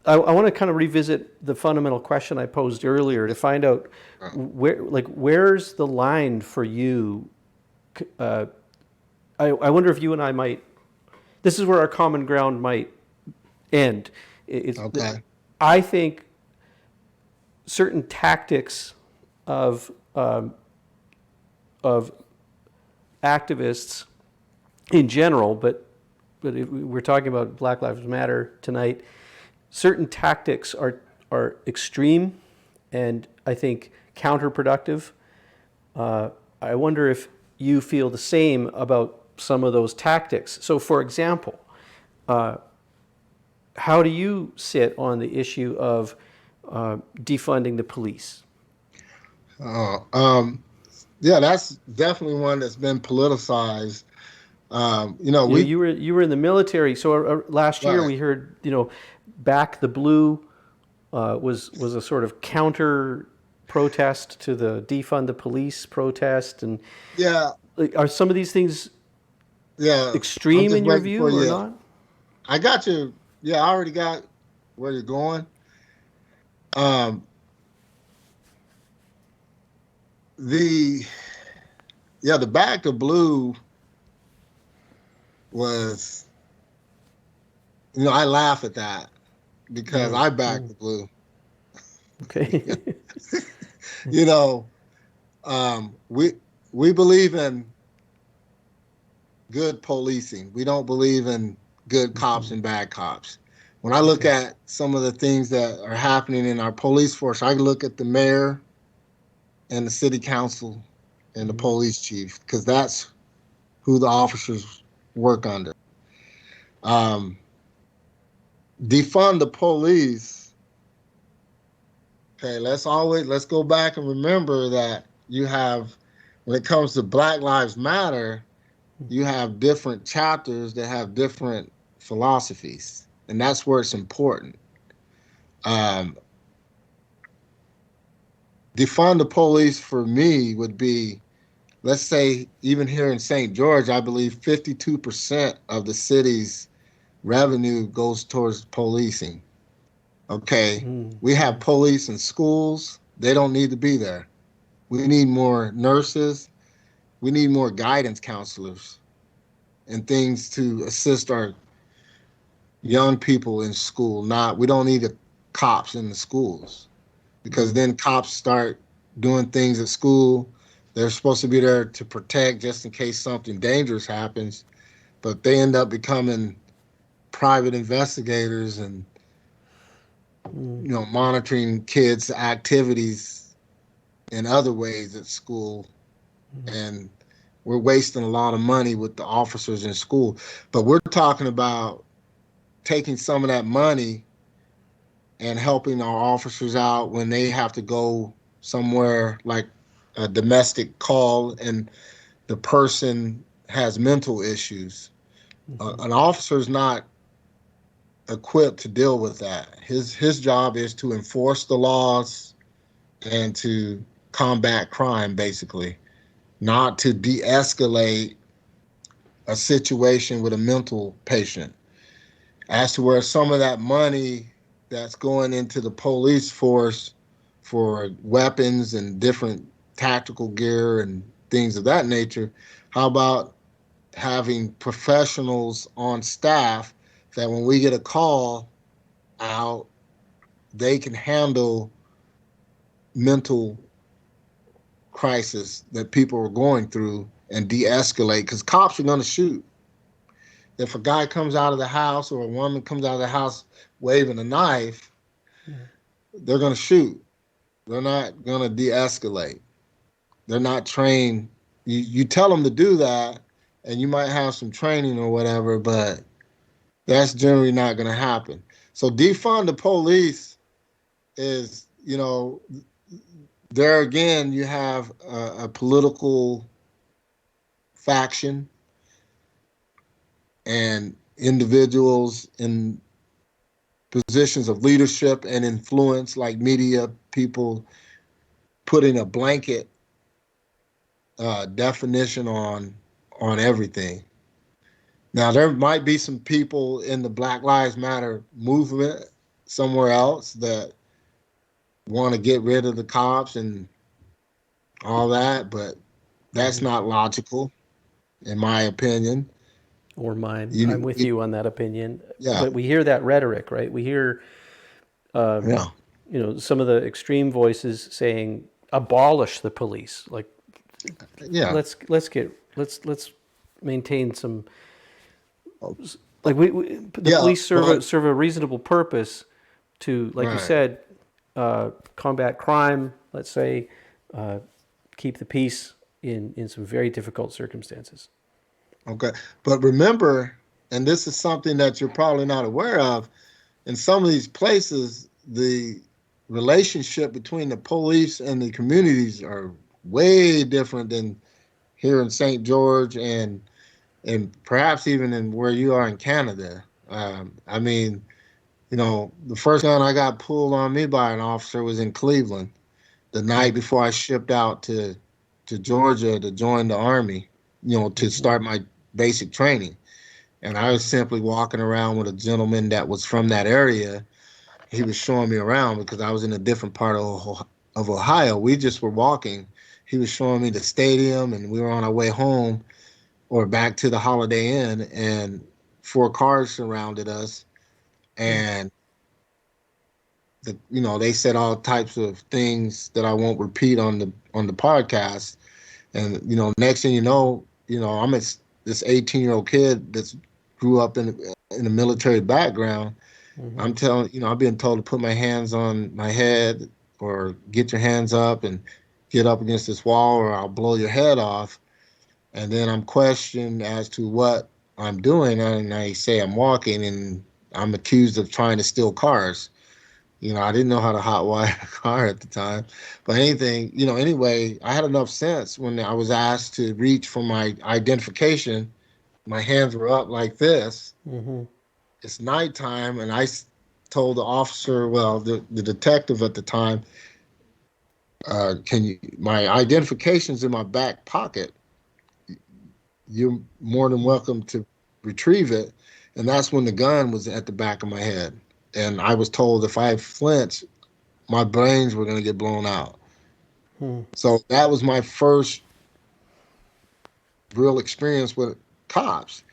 I want to kind of revisit the fundamental question I posed earlier to find out where's the line for you. I wonder if you and I might. This is where our common ground might end. It's Okay. I think certain tactics of of activists in general, but if we're talking about Black Lives Matter tonight, certain tactics are extreme, and I think counterproductive. I wonder if you feel the same about some of those tactics. So, for example, how do you sit on the issue of defunding the police? Uh, um, yeah, that's definitely one that's been politicized. We You were in the military, so last year right. we heard back the blue was a sort of counter protest to the defund the police protest, and Yeah, are some of these things yeah. I'm extreme just in your waiting for view or you. not? I got you. Yeah, I already got where you're going. Um, the yeah, the back to blue was, I laugh at that because I back the blue. Okay. You know, we believe in good policing. We don't believe in good cops and bad cops. When I look Okay. at some of the things that are happening in our police force, I look at the mayor and the city council and the police chief because that's who the officers work under. Um, defund the police. Okay, let's go back and remember that when it comes to Black Lives Matter, you have different chapters that have different philosophies, and that's where it's important. Um, defund the police for me would be, let's say, even here in St. George, I believe 52% of the city's revenue goes towards policing. Okay, we have police in schools, they don't need to be there. We need more nurses, we need more guidance counselors and things to assist our young people in school. Not We don't need cops in the schools because then cops start doing things at school. They're supposed to be there to protect just in case something dangerous happens, but they end up becoming private investigators and monitoring kids' activities in other ways at school. And we're wasting a lot of money with the officers in school. But we're talking about taking some of that money and helping our officers out when they have to go somewhere like a domestic call and the person has mental issues. An officer is not equipped to deal with that. His job is to enforce the laws and to combat crime, basically, not to de-escalate a situation with a mental patient. As to where some of that money that's going into the police force for weapons and different tactical gear and things of that nature, how about having professionals on staff that when we get a call out, they can handle mental crisis that people are going through and de-escalate, because cops are going to shoot. If a guy comes out of the house or a woman comes out of the house waving a knife, they're going to shoot. They're not going to de-escalate. They're not trained. You tell them to do that, and you might have some training or whatever, but that's generally not going to happen. So defund the police is, there again, you have a political faction and individuals in positions of leadership and influence, like media people, putting a blanket definition on everything. Now, there might be some people in the Black Lives Matter movement somewhere else that want to get rid of the cops and all that, but that's not logical, in my opinion. Or mine. I'm You, with you on that opinion. yeah, But we hear that rhetoric, right? We hear, yeah, some of the extreme voices saying, abolish the police. Like, yeah, let's maintain some, like the yeah, police but serve a reasonable purpose to, like you right. said, combat crime. Let's say, uh, keep the peace in some very difficult circumstances. Okay. But remember, and this is something that you're probably not aware of, in some of these places, the relationship between the police and the communities are way different than here in St. George and perhaps even in where you are in Canada. I mean, the first gun I got pulled on me by an officer was in Cleveland the night before I shipped out to Georgia to join the Army, to start my basic training. And I was simply walking around with a gentleman that was from that area. He was showing me around because I was in a different part of Ohio. We just were walking. He was showing me the stadium, and we were on our way home or back to the Holiday Inn, and four cars surrounded us. And they said all types of things that I won't repeat on the podcast. And next thing I'm this 18-year-old kid that's grew up in a military background. I'm telling I've been told to put my hands on my head or get your hands up and get up against this wall or I'll blow your head off. And then I'm questioned as to what I'm doing, and I say I'm walking, and I'm accused of trying to steal cars. I didn't know how to hotwire a car at the time. But anyway, I had enough sense when I was asked to reach for my identification. My hands were up like this. It's nighttime, and told the officer, well, the detective at the time, my identification's in my back pocket. You're more than welcome to retrieve it. And that's when the gun was at the back of my head. And I was told if I flinched, my brains were going to get blown out. So that was my first real experience with cops.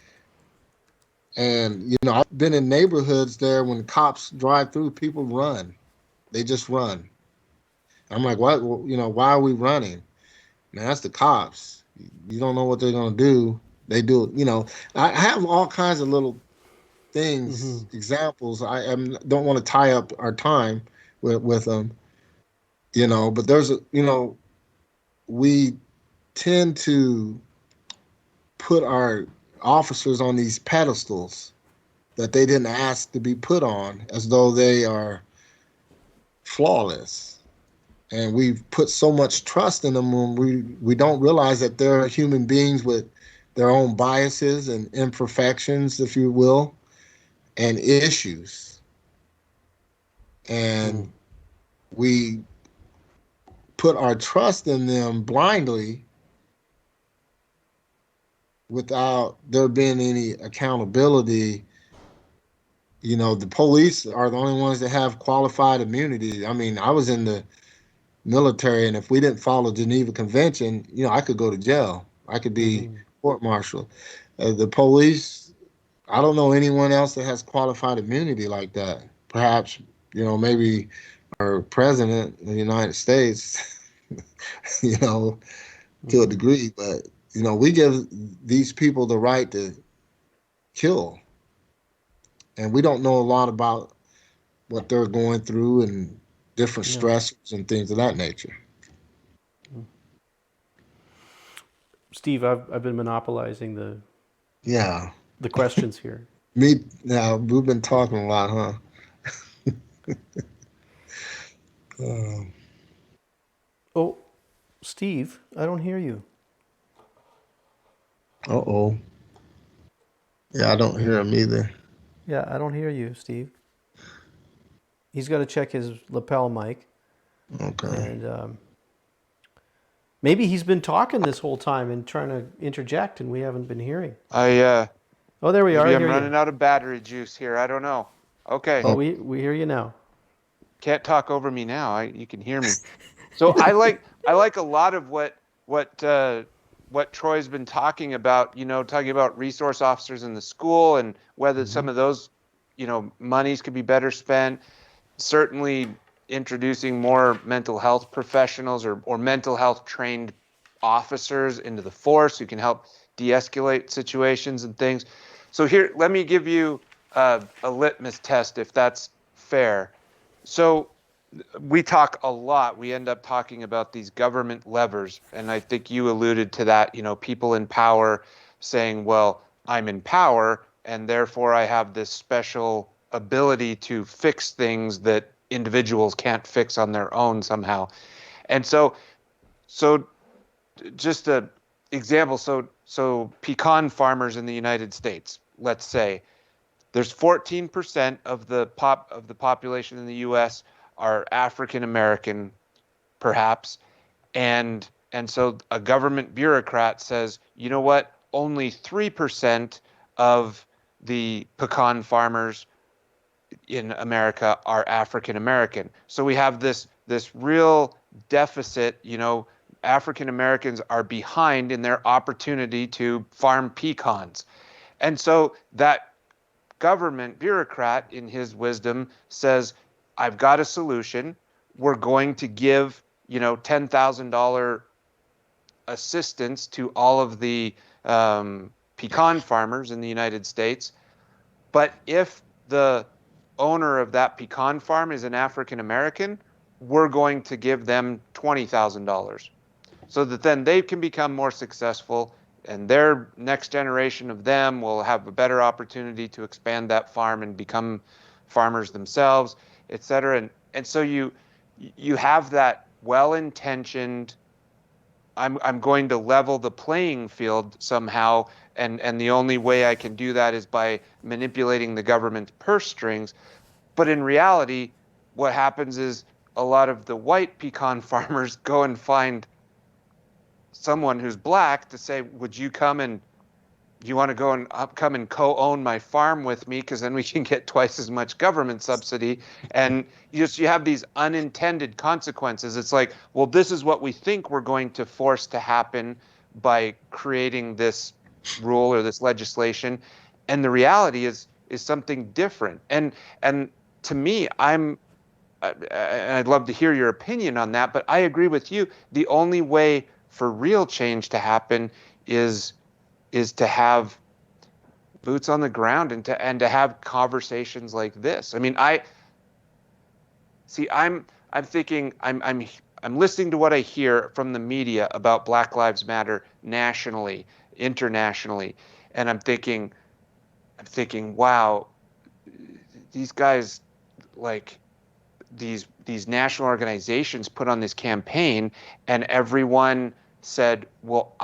And, I've been in neighborhoods there when cops drive through, people run. They just run. I'm like, what? Why are we running? Man, that's the cops. You don't know what they're going to do. They do. I have all kinds of little things, examples. Don't want to tie up our time with them, but we tend to put our officers on these pedestals that they didn't ask to be put on as though they are flawless. And we've put so much trust in them when we don't realize that they're human beings with their own biases and imperfections, if you will, and issues. And we put our trust in them blindly without there being any accountability. The police are the only ones that have qualified immunity. I mean, I was in the military, and if we didn't follow Geneva Convention, I could go to jail. I could be court-martialed. The police, I don't know anyone else that has qualified immunity like that. Perhaps, maybe our president of the United States, you know, to a degree, but we give these people the right to kill, and we don't know a lot about what they're going through and different Yeah. stressors and things of that nature. Steve, I've been monopolizing Yeah. the questions here. Me now, we've been talking a lot, huh? Uh, Oh, Steve, I don't hear you. uh-oh. Yeah, I don't hear him either. Yeah, I don't hear you, Steve. He's got to check his lapel mic, Okay. and maybe he's been talking this whole time and trying to interject, and we haven't been hearing. Oh, there we are. Maybe I I'm hear you. running out of battery juice here. I don't know. Okay. Oh, Oh, we hear you now. Can't talk over me now. You can hear me. So I like a lot of what Troy's been talking about, talking about resource officers in the school and whether Mm-hmm. some of those, monies could be better spent. Certainly introducing more mental health professionals or mental health trained officers into the force who can help de-escalate situations and things. So here, let me give you a litmus test, if that's fair. So we talk a lot. We end up talking about these government levers. And I think you alluded to that, people in power saying, well, I'm in power and therefore I have this special ability to fix things that individuals can't fix on their own somehow. And so just a example. So pecan farmers in the United States, let's say, there's 14% of the population in the US are African American, perhaps, and so a government bureaucrat says, you know what? Only 3% of the pecan farmers in America are African American. So we have this real deficit, African Americans are behind in their opportunity to farm pecans. And so that government bureaucrat, in his wisdom, says, I've got a solution. We're going to give, $10,000 assistance to all of the pecan farmers in the United States. But if the owner of that pecan farm is an African American, we're going to give them $20,000 so that then they can become more successful and their next generation of them will have a better opportunity to expand that farm and become farmers themselves, et cetera. And so you have that well-intentioned, I'm going to level the playing field somehow, and the only way I can do that is by manipulating the government's purse strings. But in reality, what happens is a lot of the white pecan farmers go and find someone who's black to say, would you come and you want to go and come and co-own my farm with me, because then we can get twice as much government subsidy. And you have these unintended consequences. It's like, well, this is what we think we're going to force to happen by creating this rule or this legislation, and the reality is something different. And to me, I'd love to hear your opinion on that, but I agree with you. The only way for real change to happen is to have boots on the ground and to have conversations like this. I mean, I'm thinking I'm listening to what I hear from the media about Black Lives Matter nationally, internationally, and I'm thinking, wow, these guys, like, these national organizations put on this campaign, and everyone said, well,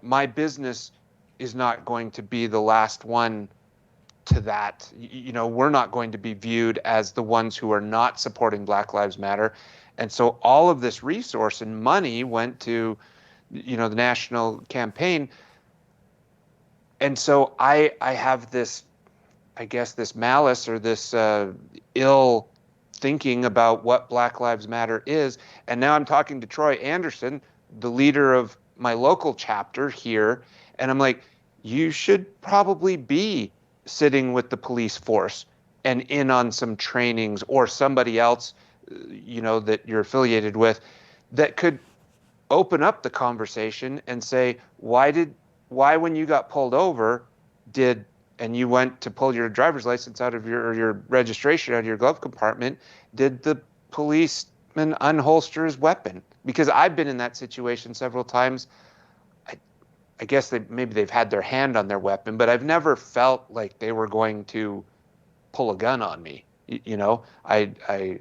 my business is not going to be the last one to that. We're not going to be viewed as the ones who are not supporting Black Lives Matter. And so all of this resource and money went to, the national campaign. And so I have this, I guess, this malice or this ill thinking about what Black Lives Matter is. And now I'm talking to Troy Anderson, the leader of my local chapter here. And I'm like, you should probably be sitting with the police force and in on some trainings, or somebody else, that you're affiliated with, that could open up the conversation and say, why when you got pulled over and you went to pull your driver's license out of your registration out of your glove compartment, did the policeman unholster his weapon? Because I've been in that situation several times. I guess maybe they've had their hand on their weapon, but I've never felt like they were going to pull a gun on me. You know, I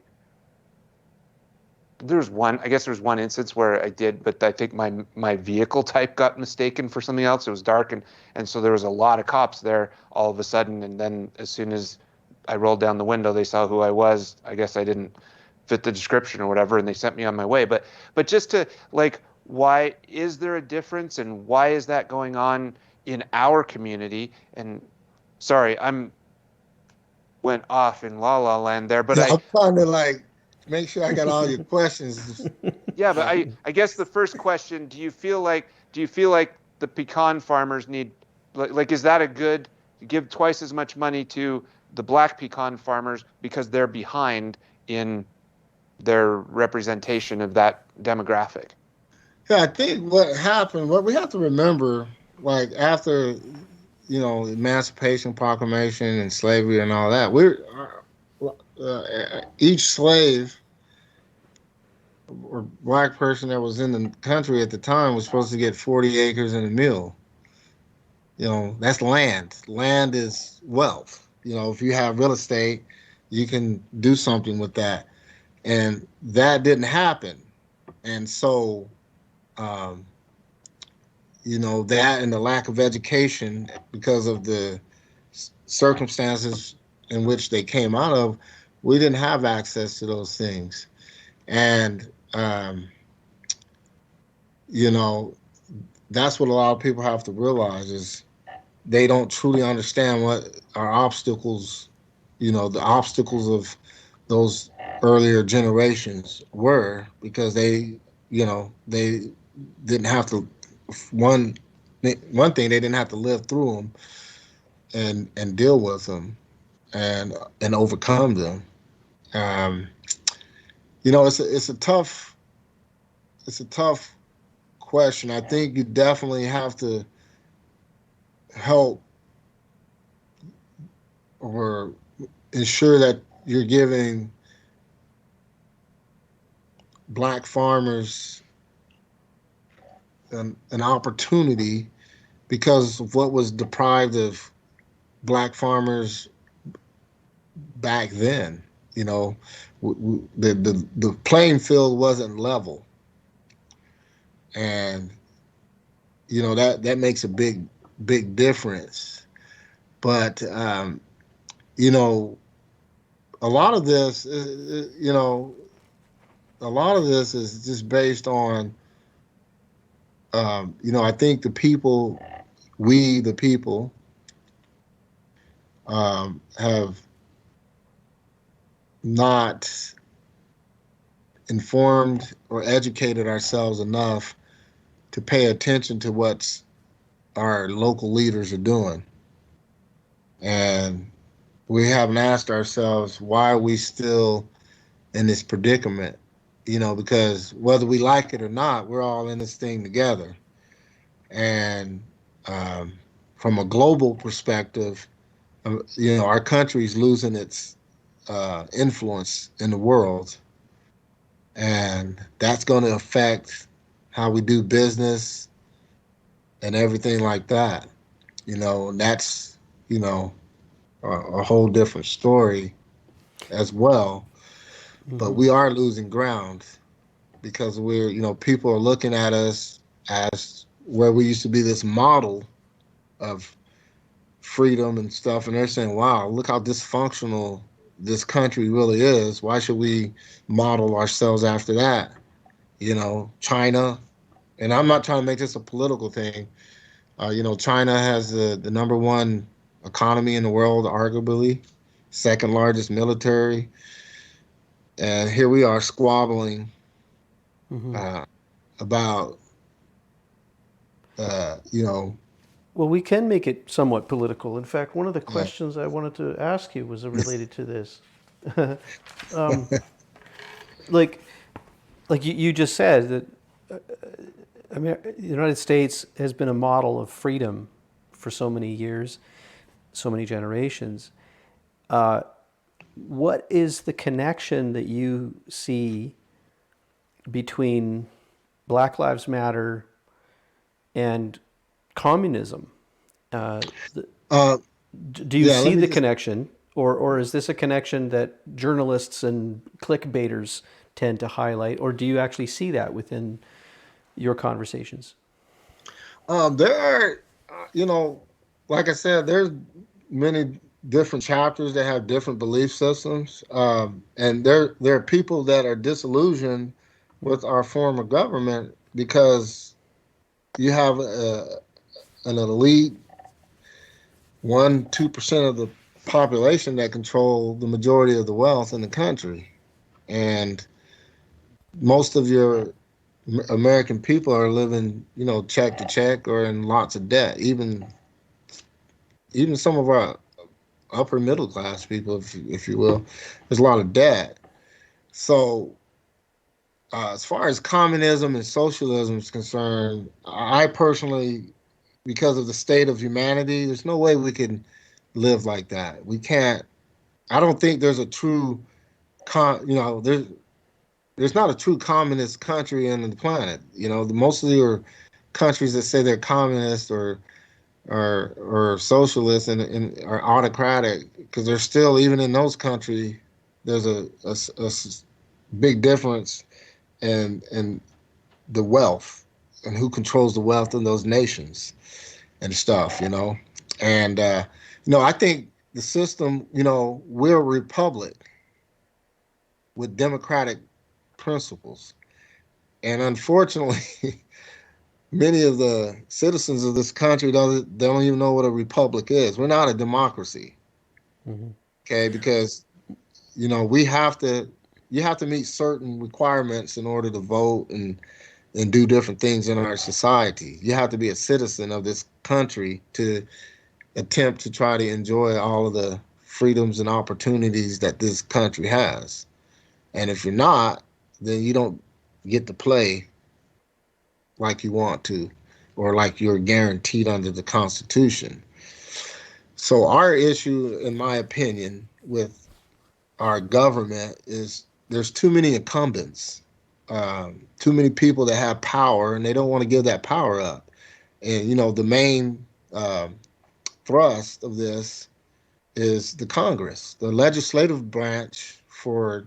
there's one, I guess there's one instance where I did, but I think my vehicle type got mistaken for something else. It was dark, and so there was a lot of cops there all of a sudden, and then as soon as I rolled down the window, they saw who I was. I guess I didn't fit the description or whatever, and they sent me on my way. But just to like, why is there a difference, and why is that going on in our community? And sorry, I'm went off in la la land there, but Yeah, I'm trying to like make sure I got all your questions. yeah, but Uh, I guess the first question, do you feel like the pecan farmers need like is that a good give twice as much money to the black pecan farmers because they're behind in their representation of that demographic? yeah, I think what happened, what we have to remember, like after Emancipation Proclamation and slavery and all that, each slave or black person that was in the country at the time was supposed to get 40 acres and a mill. That's land. Land is wealth. If you have real estate, you can do something with that. And that didn't happen. And so, um, that and the lack of education because of the circumstances in which they came out of, we didn't have access to those things. And, you know, that's what a lot of people have to realize is they don't truly understand what our obstacles, the obstacles of those earlier generations were because they didn't have to one one thing they didn't have to live through them and deal with them and overcome them. Um, it's a tough question. I think you definitely have to help or ensure that you're giving black farmers an opportunity because of what was deprived of black farmers back then. You know, the playing field wasn't level, and that makes a big difference. But you know, a lot of this, a lot of this is just based on, I think the people, have not informed or educated ourselves enough to pay attention to what our local leaders are doing. And we haven't asked ourselves why are we still in this predicament, because whether we like it or not, we're all in this thing together. And um, from a global perspective, our country's losing its influence in the world, and that's going to affect how we do business and everything like that. And that's a whole different story as well. But Hmm. we are losing ground because people are looking at us as where we used to be this model of freedom and stuff, and they're saying, "Wow, look how dysfunctional this country really is. Why should we model ourselves after that?" China, and I'm not trying to make this a political thing. China has the number one economy in the world, arguably, second largest military, and here we are squabbling Hmm. uh, about uh, you know, Well, we can make it somewhat political. In fact, one of the yeah, questions I wanted to ask you was related to this. um, like, like you just said that the United States has been a model of freedom for so many years, so many generations. What is the connection that you see between Black Lives Matter and communism. Uh, Uh, do you yeah, see let me the just. connection, or is this a connection that journalists and clickbaiters tend to highlight, or do you actually see that within your conversations? There are, you know, like I said, there's many different chapters that have different belief systems, and there are people that are disillusioned with our form of government because you have an elite 1-2% of the population that control the majority of the wealth in the country, and most of your American people are living, check to check or in lots of debt. Even some of our upper middle class people, if you will, there's a lot of debt. So, as far as communism and socialism is concerned, I personally, because of the state of humanity, there's no way we can live like that. We can't. I don't think there's a true there's not a true communist country on the planet. Most of your countries that say they're communist or socialist and are autocratic because there's still, even in those countries, there's a big difference in the wealth and who controls the wealth in those nations and stuff. And I think the system, we're a republic with democratic principles, and unfortunately many of the citizens of this country don't even know what a republic is. We're not a democracy. Mm-hmm. Okay, because we have to you have to meet certain requirements in order to vote and do different things in our society. You have to be a citizen of this country to attempt to try to enjoy all of the freedoms and opportunities that this country has. And if you're not, then you don't get to play like you want to, or like you're guaranteed under the Constitution. So our issue, in my opinion, with our government is there's too many incumbents, too many people that have power, and they don't want to give that power up. And the main thrust of this is the Congress, the legislative branch. For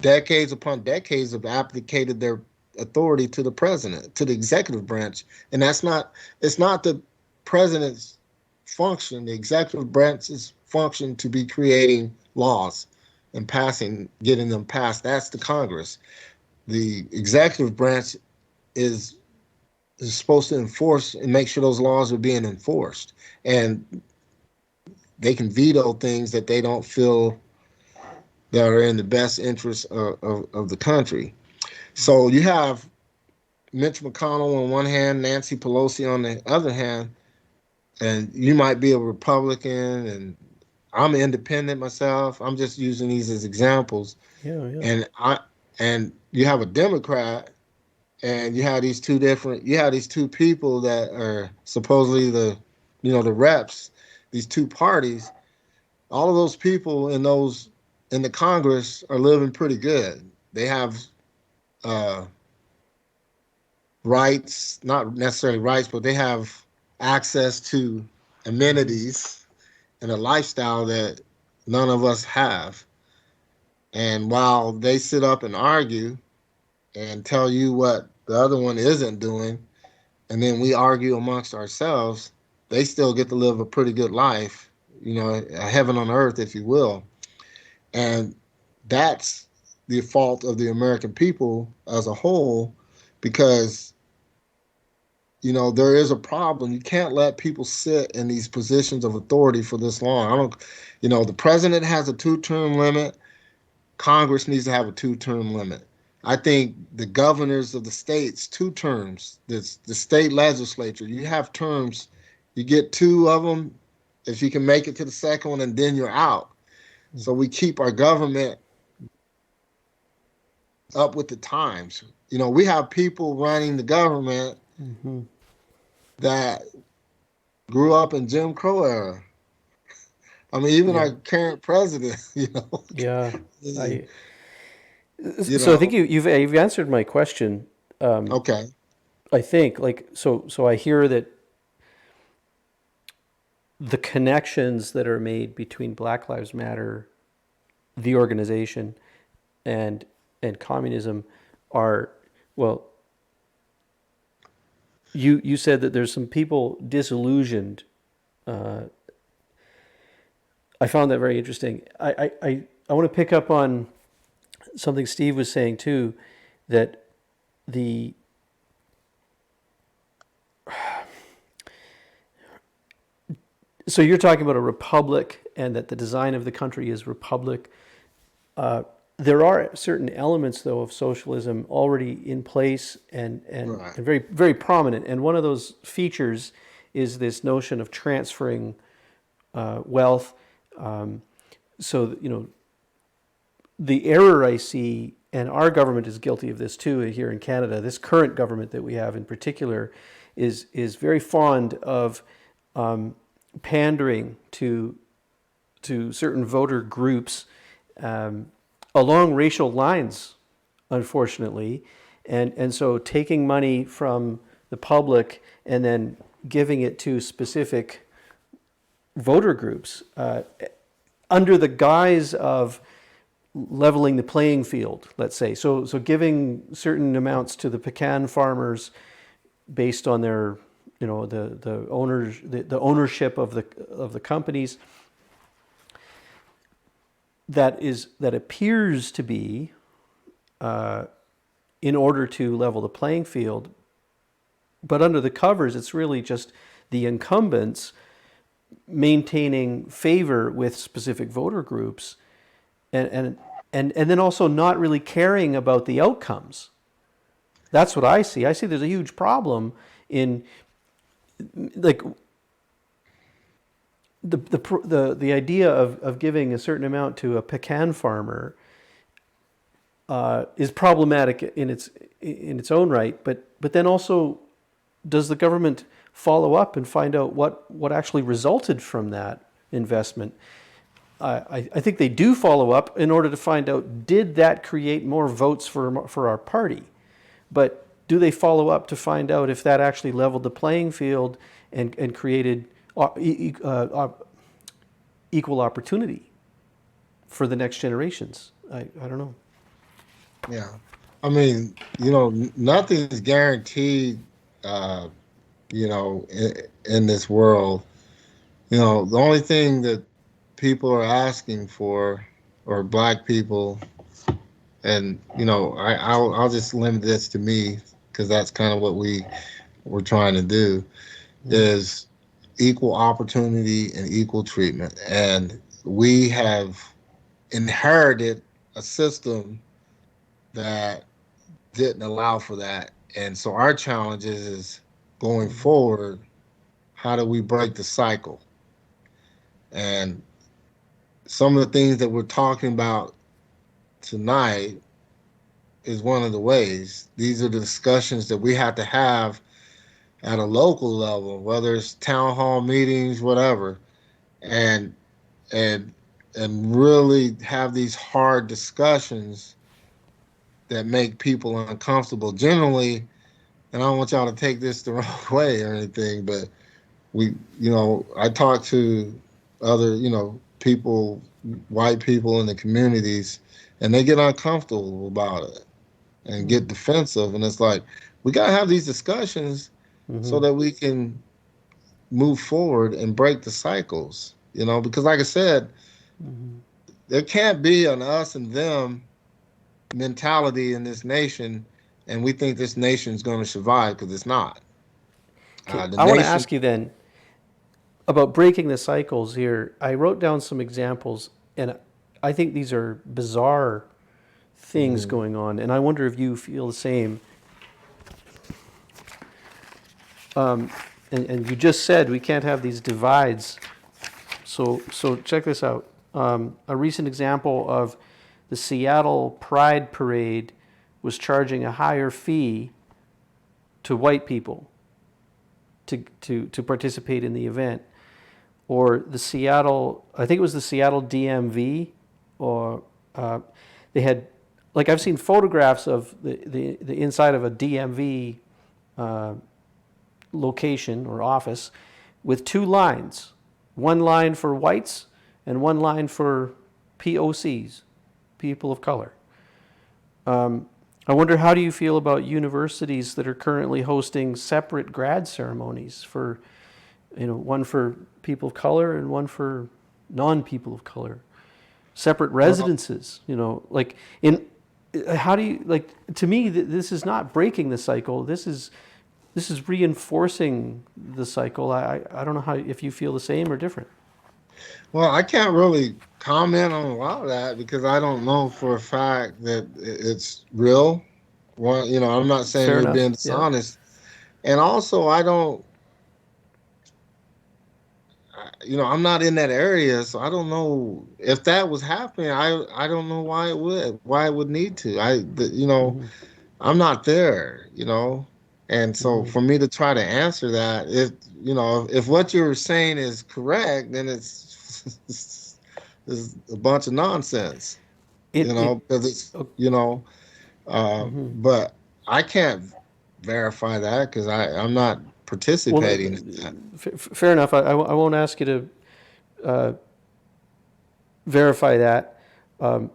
decades upon decades, have abdicated their authority to the president, to the executive branch, and it's not the president's function. The executive branch's function to be creating laws and getting them passed. That's the Congress. The executive branch is is supposed to enforce and make sure those laws are being enforced, and they can veto things that they don't feel that are in the best interest of the country. So you have Mitch McConnell on one hand, Nancy Pelosi on the other hand, and you might be a Republican, and I'm an independent myself. I'm just using these as examples. Yeah, yeah. And you have a Democrat, and you have these two people that are supposedly the reps, these two parties. All of those people in the Congress are living pretty good. They have uh, rights, not necessarily rights, but they have access to Mm-hmm. amenities and a lifestyle that none of us have. And while they sit up and argue and tell you what the other one isn't doing, and then we argue amongst ourselves, they still get to live a pretty good life, a heaven on earth, if you will. And that's the fault of the American people as a whole, because there is a problem. You can't let people sit in these positions of authority for this long. I don't, the president has a two-term limit. Congress needs to have a two-term limit. I think the governors of the states, 2 terms. The state legislature, you have terms. You get 2 of them. If you can make it to the second one, and then you're out. So we keep our government up with the times. We have people running the government Mm-hmm. that grew up in Jim Crow era. I mean, even Yeah, our current president, yeah. is- I you so I think know, you've answered my question. okay. I think, like, so I hear that the connections that are made between Black Lives Matter, the organization, and communism are, well, you said that there's some people disillusioned. I found that very interesting. I want to pick up on something Steve was saying too, that the so you're talking about a republic and that the design of the country is republic. There are certain elements, though, of socialism already in place Right. and very, very prominent. And one of those features is this notion of transferring wealth. So, the error I see, and our government is guilty of this too here in Canada, this current government that we have in particular is very fond of pandering to certain voter groups along racial lines, unfortunately, and so taking money from the public and then giving it to specific voter groups under the guise of leveling the playing field, let's say. So giving certain amounts to the pecan farmers based on their, the owners, the ownership of the companies. That appears to be in order to level the playing field, but under the covers, it's really just the incumbents maintaining favor with specific voter groups, and then also not really caring about the outcomes. That's what I see. I see there's a huge problem in, like, the idea of giving a certain amount to a pecan farmer is problematic in its own right, but then also, does the government follow up and find out what actually resulted from that investment? I think they do follow up in order to find out, did that create more votes for our party? But do they follow up to find out if that actually leveled the playing field and created equal opportunity for the next generations? I don't know. Yeah. I mean, nothing is guaranteed, in this world. The only thing that people are asking for, or Black people, and, I'll just limit this to me because that's kind of what we're trying to do, is equal opportunity and equal treatment. And we have inherited a system that didn't allow for that. And so our challenge is going forward, how do we break the cycle? And some of the things that we're talking about tonight is one of the ways. These are the discussions that we have to have at a local level, whether it's town hall meetings, whatever, and and really have these hard discussions that make people uncomfortable. Generally, and I don't want y'all to take this the wrong way or anything, but I talk to other, people, white people in the communities, and they get uncomfortable about it and get defensive. And it's like, we got to have these discussions so that we can move forward and break the cycles, because like I said, there can't be an us and them mentality in this nation, and we think this nation's going to survive, because it's not. Okay, The I want to nation, ask you then about breaking the cycles here. I wrote down some examples, and I think these are bizarre things going on, and I wonder if you feel the same. And you just said we can't have these divides. So check this out. A recent example of the Seattle Pride Parade was charging a higher fee to white people to participate in the event. Or the Seattle, I think it was the Seattle DMV, or they had, like, I've seen photographs of the inside of a DMV location or office with two lines. one line for whites and one line for POCs, people of color. I wonder, how do you feel about universities that are currently hosting separate grad ceremonies for, one for people of color and one for non-people of color, separate Well, residences, like in, how do you, like, to me, this is not breaking the cycle. This is reinforcing the cycle. I don't know how, if you feel the same or different. well, I can't really comment on a lot of that because I don't know for a fact that it's real. One, I'm not saying Fair you're enough. being Yeah. dishonest, and also I don't, I'm not in that area, so I don't know if that was happening. I don't know why it would need to. Mm-hmm. I'm not there, and so Mm-hmm. for me to try to answer that, if what you're saying is correct, then it's a bunch of nonsense, It because it's, oh, mm-hmm. but I can't verify that because I'm not Well, participating in that. fair enough. I won't ask you to verify that. Um,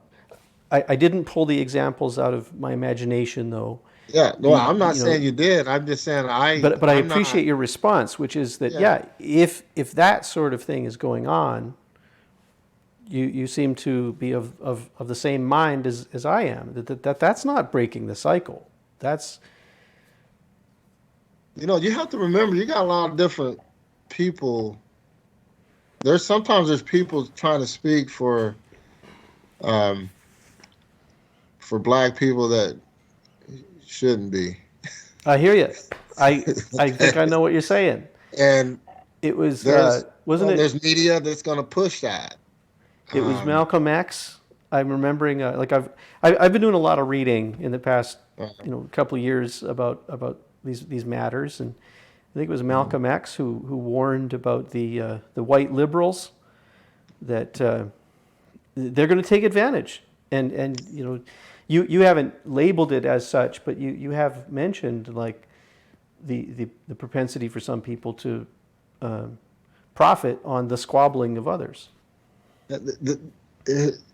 I didn't pull the examples out of my imagination, though. Yeah, no, The I'm not you know, saying you did. I'm just saying but I I'm not. appreciate your response, which is that, Yeah, yeah, if that sort of thing is going on, you seem to be of the same mind as I am. That's not breaking the cycle. That's you have to remember you got a lot of different people. There's people trying to speak um for black people that shouldn't be. I hear you. I think I know what you're saying. And It was there's wasn't it? there's media that's going to push that. It was Um Malcolm X. I'm remembering, like, I've been doing a lot of reading in the past, uh, couple of years about these matters, and I think it was mhm. Malcolm X who warned about the white liberals that they're going to take advantage, and you haven't labeled it as such, but you have mentioned, like, the propensity for some people to profit on the squabbling of others.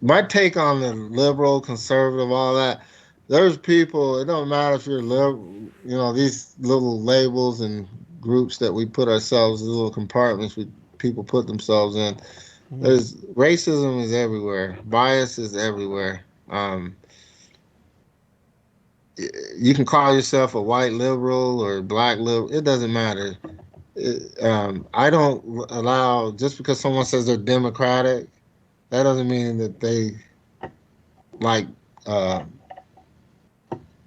My take on the liberal, conservative, all that. There's people. It don't matter if you're liberal. These little labels and groups that we put ourselves, little compartments we people put themselves in. Mm-hmm. There's racism is everywhere. Bias is everywhere. You can call yourself a white liberal or black liberal. It doesn't matter. I don't allow just because someone says they're democratic. That doesn't mean that they like uh,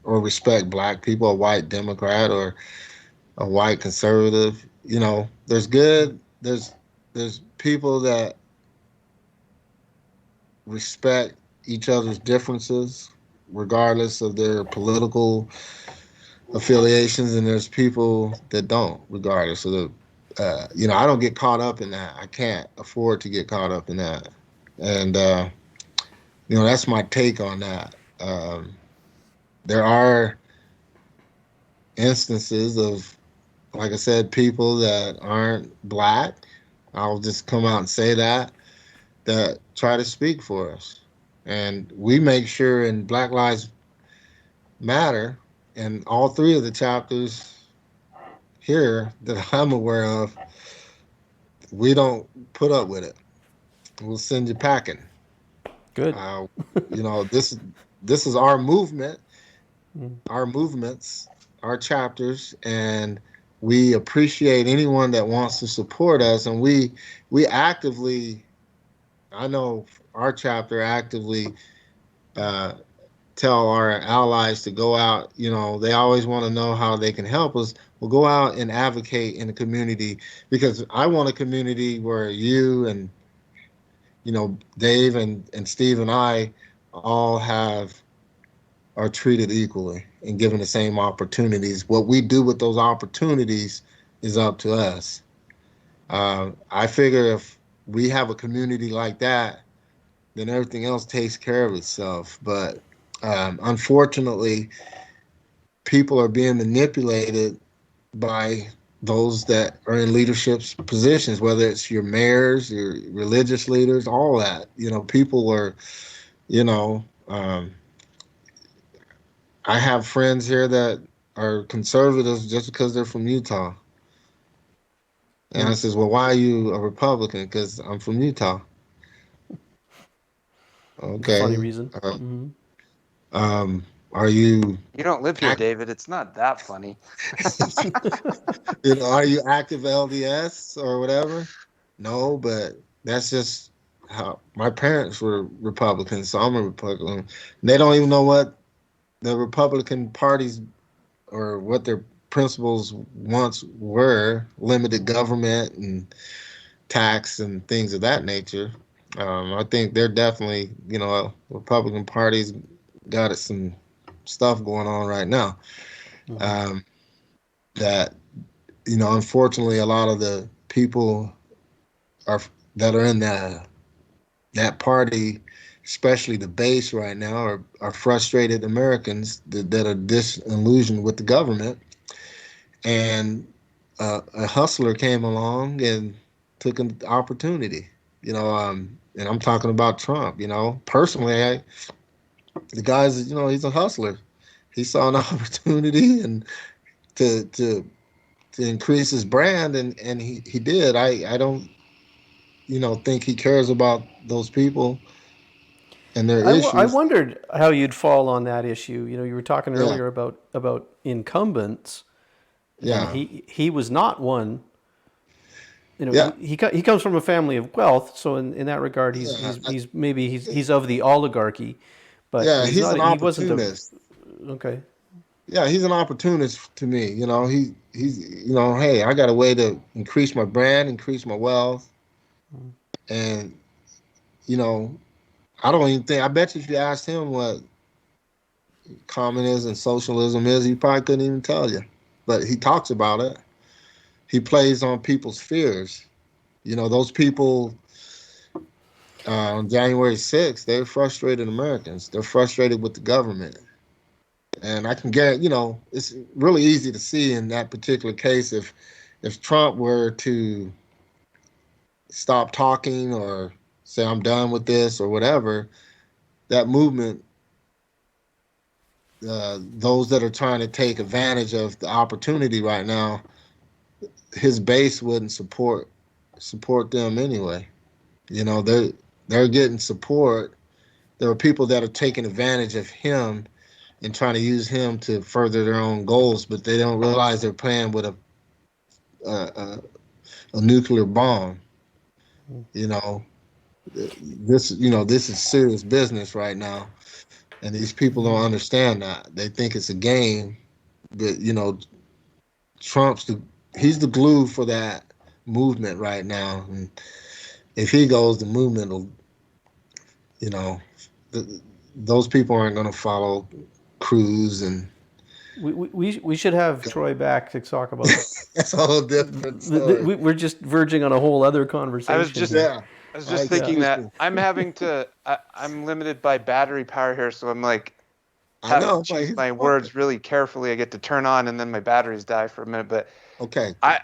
or respect black people, a white Democrat or a white conservative. There's people that respect each other's differences, regardless of their political affiliations, and there's people that don't, regardless of the. I don't get caught up in that. I can't afford to get caught up in that, and that's my take on that. There are instances of, like I said, people that aren't black. I'll just come out and say that try to speak for us. And we make sure in Black Lives Matter and all three of the chapters here that I'm aware of, we don't put up with it. We'll send you packing. Good. Uh, this is our movement, Mm. our movements, our chapters, and we appreciate anyone that wants to support us. And we actively, I know our chapter actively uh, tell our allies to go out. They always want to know how they can help us. Well, go out and advocate in the community because I want a community where you and Dave and Steve and I all are treated equally and given the same opportunities. What we do with those opportunities is up to us. I figure if we have a community like that, then everything else takes care of itself. But unfortunately, people are being manipulated by those that are in leadership positions, whether it's your mayors, your religious leaders, all that. People are, you know, um, I have friends here that are conservatives just because they're from Utah. And I says, well, why are you a Republican? Because I'm from Utah. It's a funny Okay. reason. Are you, You don't live here, act, David. It's not that funny. are you active LDS or whatever? No, but that's just how my parents were Republicans, so I'm a Republican. And they don't even know what the Republican parties or what their principles once were: limited government and tax and things of that nature. I think they're definitely, Republican party's got some stuff going on right now. Um, that unfortunately, a lot of the people are that are in that party, especially the base right now, are frustrated Americans that are disillusioned with the government. And a hustler came along and took an opportunity. And I'm talking about Trump. Personally, the guy's, he's a hustler. He saw an opportunity and to increase his brand, and he did. I don't think he cares about those people and their I issues. wondered how you'd fall on that issue. You were talking Yeah, earlier about incumbents, and yeah, he was not one. yeah, He comes from a family of wealth, so in that regard, yeah. he's of the oligarchy, but Yeah, he's he's not. an He wasn't a. opportunist. Okay. Yeah, he's an opportunist to me. He's hey, I got a way to increase my brand, increase my wealth, and you know, I don't even think. I bet you if you asked him what communism and socialism is, he probably couldn't even tell you. But he talks about it. He plays on people's fears. Those people on January 6th, they're frustrated Americans. They're frustrated with the government. And I can guarantee, it's really easy to see in that particular case if Trump were to stop talking or say I'm done with this or whatever, that movement, those that are trying to take advantage of the opportunity right now, his base wouldn't support them anyway. They're getting support. There are people that are taking advantage of him and trying to use him to further their own goals, but they don't realize they're playing with a, a nuclear bomb. You know, this is serious business right now, and these people don't understand that. They think it's a game, but Trump's he's the glue for that movement right now, and if he goes, the movement will, you know, the, those people aren't going to follow Cruz, and We should have Troy back to talk about. that's a whole different story. We're just verging on a whole other I was conversation just here. Yeah, I was just I Yeah. thinking that seriously, I'm limited by battery power here, so I'm like I having to know, but choose he's my talking. words really carefully. I get to turn on and then my batteries die for a minute. But Okay. I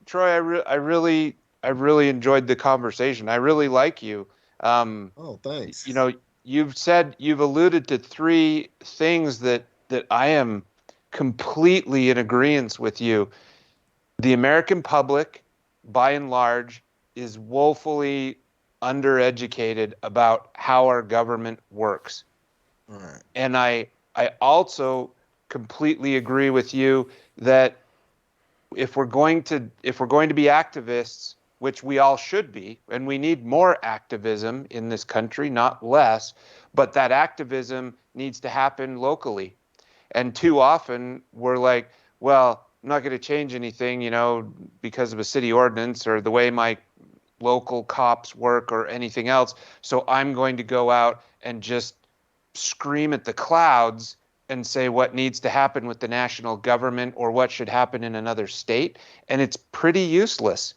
Troy, I really enjoyed the conversation. I really like you. Um, Oh, you thanks. know, you've alluded to three things that I am completely in agreement with you. The American public, by and large, is woefully undereducated about how our government works. All right. And I also completely agree with you that if we're going to be activists, which we all should be, and we need more activism in this country, not less, but that activism needs to happen locally. And too often we're like, well, I'm not going to change anything, because of a city ordinance or the way my local cops work or anything else. So I'm going to go out and just scream at the clouds and say what needs to happen with the national government or what should happen in another state. And it's pretty useless,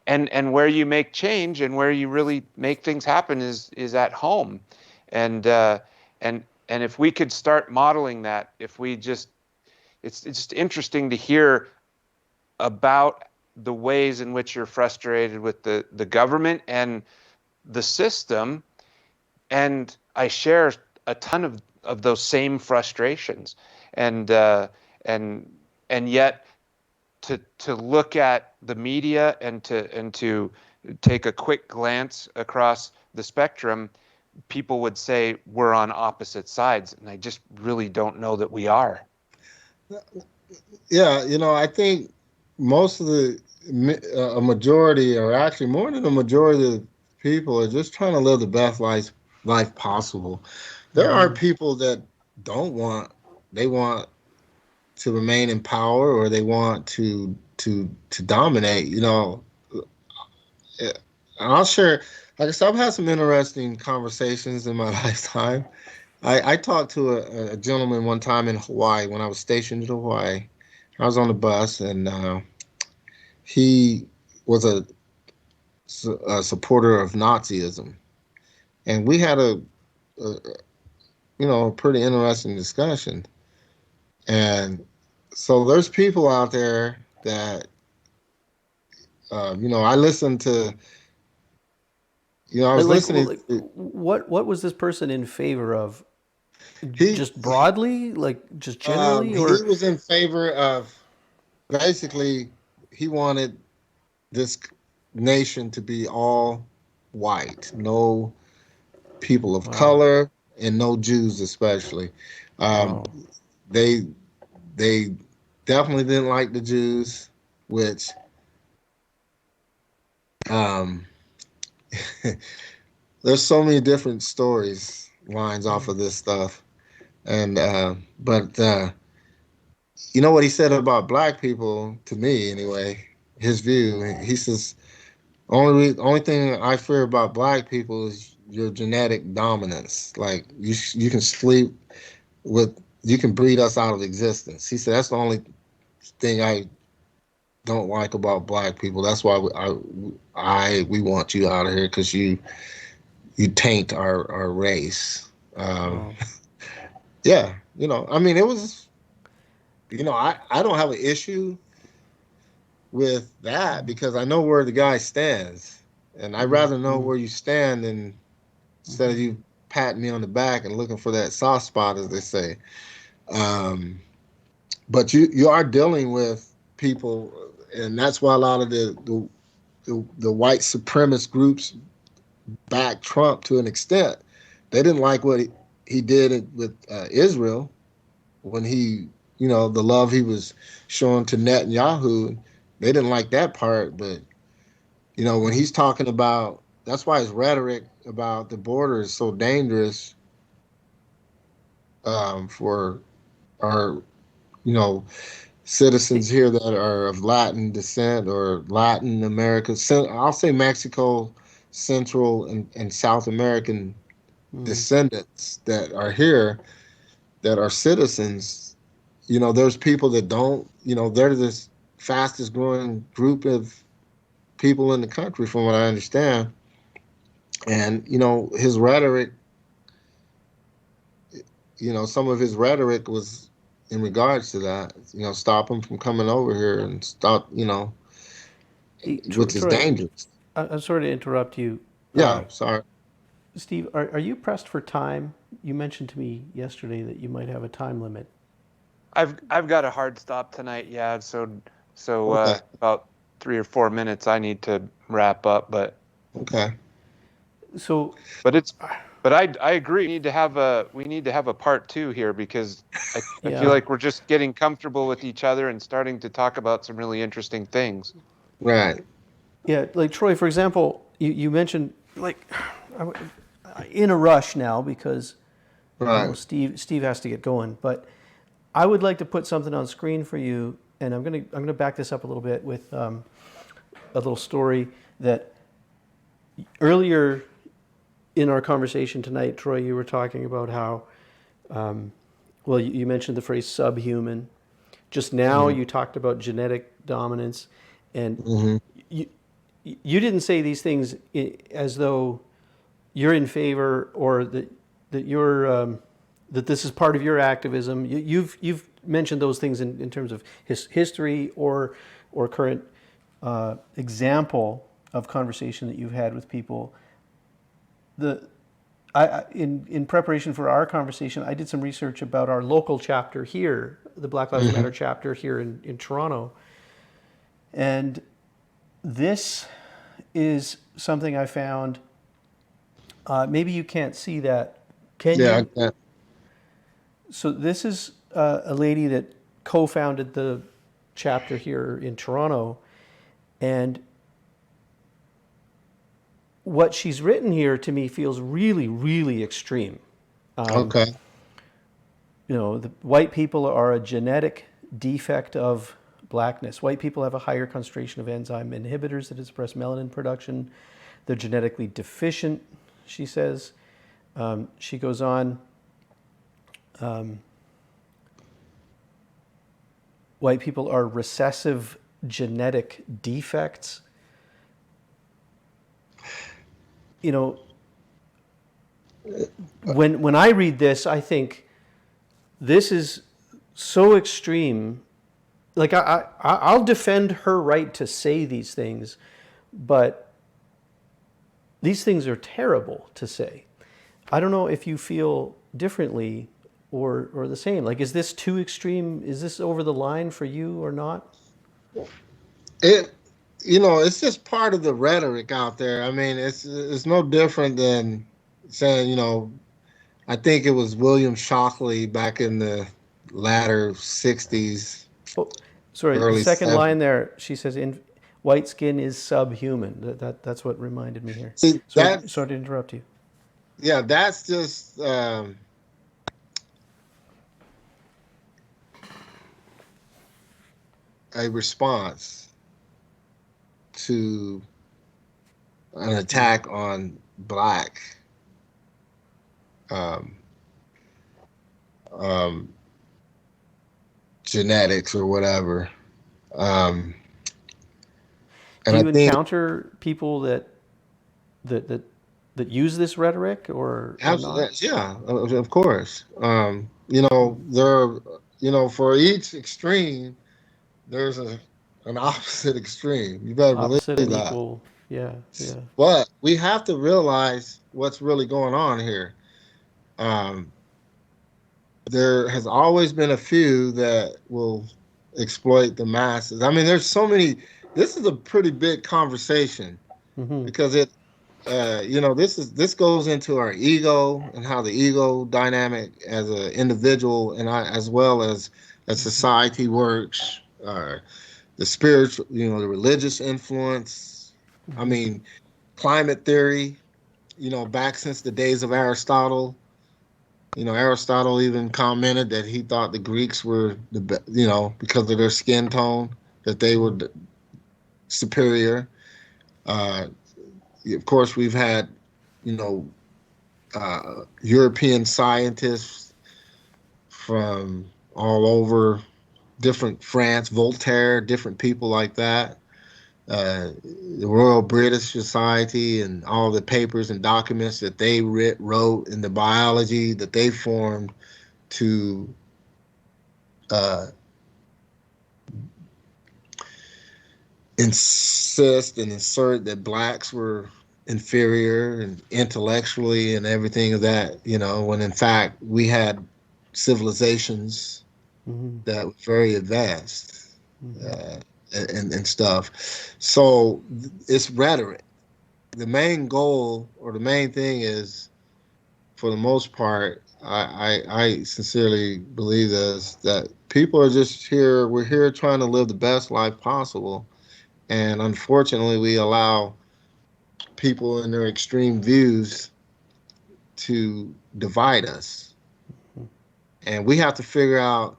and where you make change and where you really make things happen is at home. And and if we could start modeling that, if we just it's just interesting to hear about the ways in which you're frustrated with the government and the system. And I share a ton of those same frustrations. And and and yet to look at the media and to take a quick glance across the spectrum, people would say we're on opposite sides, and I just really don't know that we are. Yeah, I think most of a majority, or actually more than a majority of people, are just trying to live the best life possible. There are Mm-hmm. people that don't want, they want to remain in power, or they want to dominate. And I'll share. Like I said, I've had some interesting conversations in my lifetime. I talked to a gentleman one time in Hawaii when I was stationed in Hawaii. I was on the bus, and he was a supporter of Nazism, and we had a a pretty interesting discussion. And so there's people out there that I listened to. I was listening Like to what was this person in favor of? he Just broadly, like just generally, he or was in favor of, basically, he wanted this nation to be all white, no people of wow, color, and no Jews especially. Um, wow, they they definitely didn't like the Jews, which um, there's so many different stories lines off of this stuff. And but you know what he said about black people, to me anyway, his view. He says only thing I fear about black people is your genetic dominance. Like you can sleep with, you can breed us out of existence. He said that's the only thing I don't like about black people. That's why we want you out of here, because you taint our race. Um, wow. yeah, I mean, it was, I don't have an issue with that because I know where the guy stands, and I'd Mm-hmm. rather know where you stand than instead Mm-hmm. of you patting me on the back and looking for that soft spot, as they say. Um, but you are dealing with people, and that's why a lot of the white supremacist groups back Trump to an extent. They didn't like what he did with Israel, when he, the love he was showing to Netanyahu. They didn't like that part, but when he's talking about, that's why his rhetoric about the border is so dangerous, for our, you know, citizens here that are of Latin descent, or Latin America. I'll say Mexico, Central and South American Mm-hmm. descendants that are here, that are citizens. There's people that don't. They're the fastest growing group of people in the country, from what I understand. And his rhetoric, some of his rhetoric was in regards to that. Stop them from coming over here, and stop. Hey, Which is Troy, dangerous. I'm sorry to interrupt you. Yeah, sorry. Steve, are you pressed for time? You mentioned to me yesterday that you might have a time limit. I've got a hard stop tonight, yeah. So Okay, about 3 or 4 minutes I need to wrap up, okay. So, but it's but I agree. We need to have a part two here, because I feel yeah, like we're just getting comfortable with each other and starting to talk about some really interesting things. Right, yeah, like Troy, for example, you mentioned like in a rush now because I know right. Steve has to get going, but I would like to put something on screen for you, and I'm gonna back this up a little bit with a little story that earlier in our conversation tonight, Troy, you were talking about how, well, you mentioned the phrase subhuman. Just now, Mm-hmm. you talked about genetic dominance, and Mm-hmm. you you didn't say these things as though you're in favor or that you're that this is part of your activism. You've mentioned those things in terms of history or current example of conversation that you've had with people. In preparation for our conversation, I did some research about our local chapter here, the Black Lives Matter chapter here in Toronto, and this is something I found. Maybe you can't see that, can Yeah, you? So this is a lady that co-founded the chapter here in Toronto, and what she's written here to me feels really, really extreme. okay. The white people are a genetic defect of blackness. White people have a higher concentration of enzyme inhibitors that suppress melanin production. They're genetically deficient, she says. She goes on. White people are recessive genetic defects. When I read this, I think this is so extreme. Like I'll defend her right to say these things, but these things are terrible to say. I don't know if you feel differently or the same. Like, is this too extreme? Is this over the line for you or not? It, it's just part of the rhetoric out there. I mean, it's no different than saying, I think it was William Shockley back in the latter '60s, Oh, sorry, the early second '70s. line there, she says, white skin is subhuman. That's what reminded me here. See, Sorry to interrupt you. yeah, that's just a response to an attack on black um, um, genetics or whatever. Um, Do and I you think, encounter people that that that use this rhetoric or not? yeah, of course. There, for each extreme, there's an opposite extreme. You better believe Opposite and that. equal. Yeah, yeah. But we have to realize what's really going on here. Um, there has always been a few that will exploit the masses. I mean, there's so many. This is a pretty big conversation Mm-hmm. because this goes into our ego and how the ego dynamic as an individual and as well as society works. The spiritual, the religious influence. I mean, climate theory. Back since the days of Aristotle. Aristotle even commented that he thought the Greeks were because of their skin tone, that they were superior. Uh, of course, we've had, you know, European scientists from all over, different France, Voltaire, different people like that. The Royal British Society and all the papers and documents that they wrote in the biology that they formed to uh, insist and assert that blacks were inferior and intellectually and everything of that, when in fact we had civilizations Mm-hmm. that were very advanced Mm-hmm. uh, and stuff. So it's rhetoric. The main goal or the main thing is, for the most part, I sincerely believe this, that people are just here. We're here trying to live the best life possible. And unfortunately, we allow people in their extreme views to divide us. And we have to figure out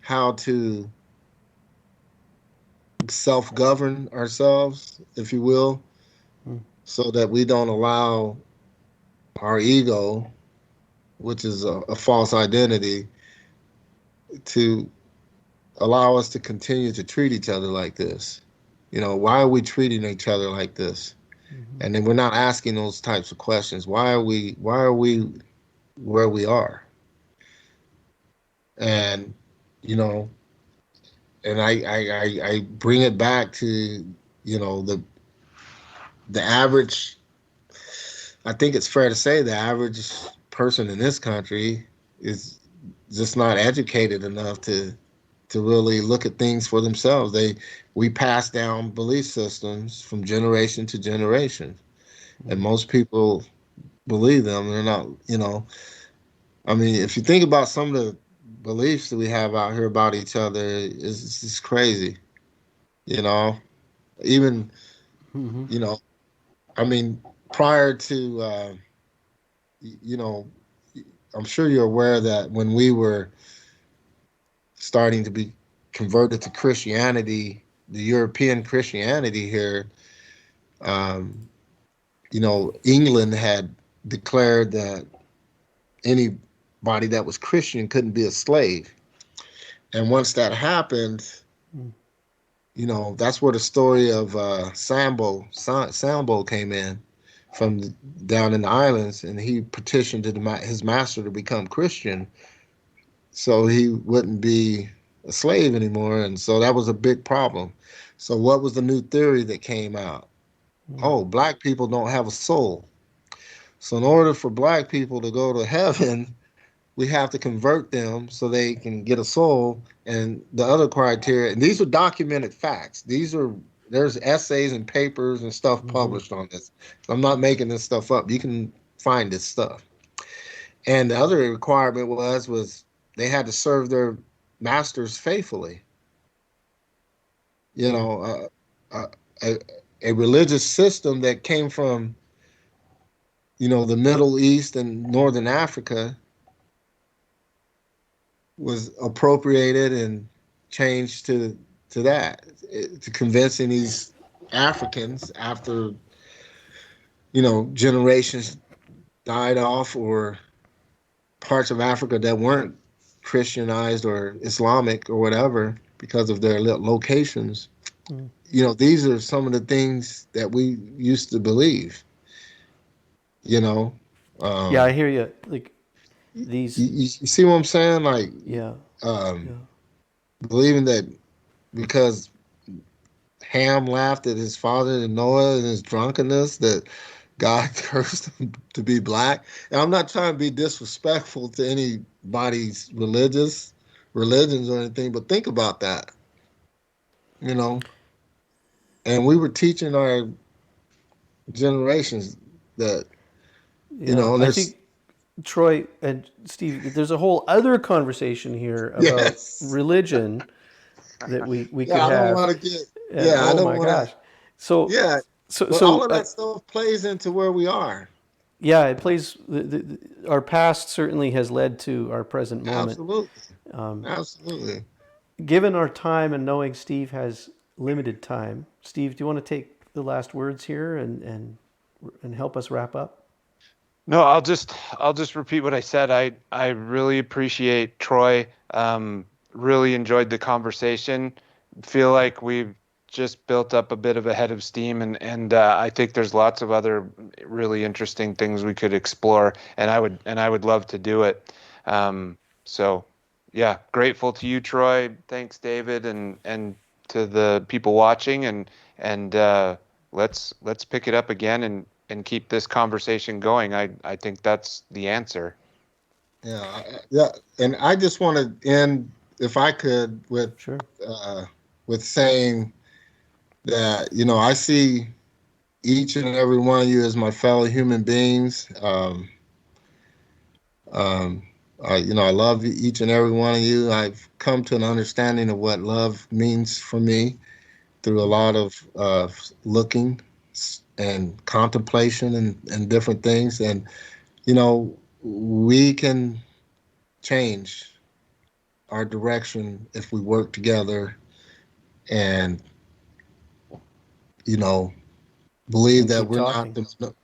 how to self govern ourselves, if you will, so that we don't allow our ego, which is a false identity, to allow us to continue to treat each other like this. Why are we treating each other like this? Mm-hmm. And then we're not asking those types of questions. Why are we where we are? And you know, and I bring it back to the average. I think it's fair to say the average person in this country is just not educated enough to really look at things for themselves. We pass down belief systems from generation to generation, and most people believe them. They're not, I mean, if you think about some of the beliefs that we have out here about each other, it's just crazy. You know, even Mm-hmm. you know, I mean, prior to you know, I'm sure you're aware that when we were starting to be converted to Christianity, the European Christianity here, um, England had declared that anybody that was Christian couldn't be a slave. And once that happened, that's where the story of Sambo came in from down in the islands, and he petitioned his master to become Christian so he wouldn't be a slave anymore. And so that was a big problem. So what was the new theory that came out? Oh, black people don't have a soul. So in order for black people to go to heaven, we have to convert them so they can get a soul. And the other criteria, and these are documented facts. There's essays and papers and stuff Mm-hmm. published on this. I'm not making this stuff up. You can find this stuff. And the other requirement was they had to serve their masters faithfully. You know, a, a religious system that came from the Middle East and Northern Africa was appropriated and changed to that, to convincing these Africans after generations died off, or parts of Africa that weren't Christianized or Islamic or whatever because of their locations. These are some of the things that we used to believe. You know, Yeah, I um, hear you. Like you, these. you see what I'm saying? Like, Yeah. um, Yeah. believing that because Ham laughed at his father and Noah and his drunkenness, that God cursed him to be black. And I'm not trying to be disrespectful to anybody's religions or anything, but think about that, you know. And we were teaching our generations that, Yeah. and I there's think Troy and Steve, there's a whole other conversation here about yes, religion that we could yeah, I don't have. want to get, And yeah, I oh don't my want to, gosh. So yeah, so but all so of that stuff plays into where we are. yeah, it plays our past certainly has led to our present moment. Absolutely, absolutely. Given our time and knowing Steve has limited time, Steve, do you want to take the last words here and help us wrap up? No, I'll just repeat what I said. I really appreciate Troy. Really enjoyed the conversation. Feel like we've just built up a bit of a head of steam, and I think there's lots of other really interesting things we could explore, and I would love to do it. So yeah, grateful to you, Troy. Thanks, David, and to the people watching, and let's pick it up again and keep this conversation going. I think that's the answer. Yeah, yeah, and I just want to end, if I could, Sure. uh, with saying that I see each and every one of you as my fellow human beings. Um, I love each and every one of you. I've come to an understanding of what love means for me through a lot of looking and contemplation and different things, and we can change our direction if we work together and you know believe And that keep we're not talking. the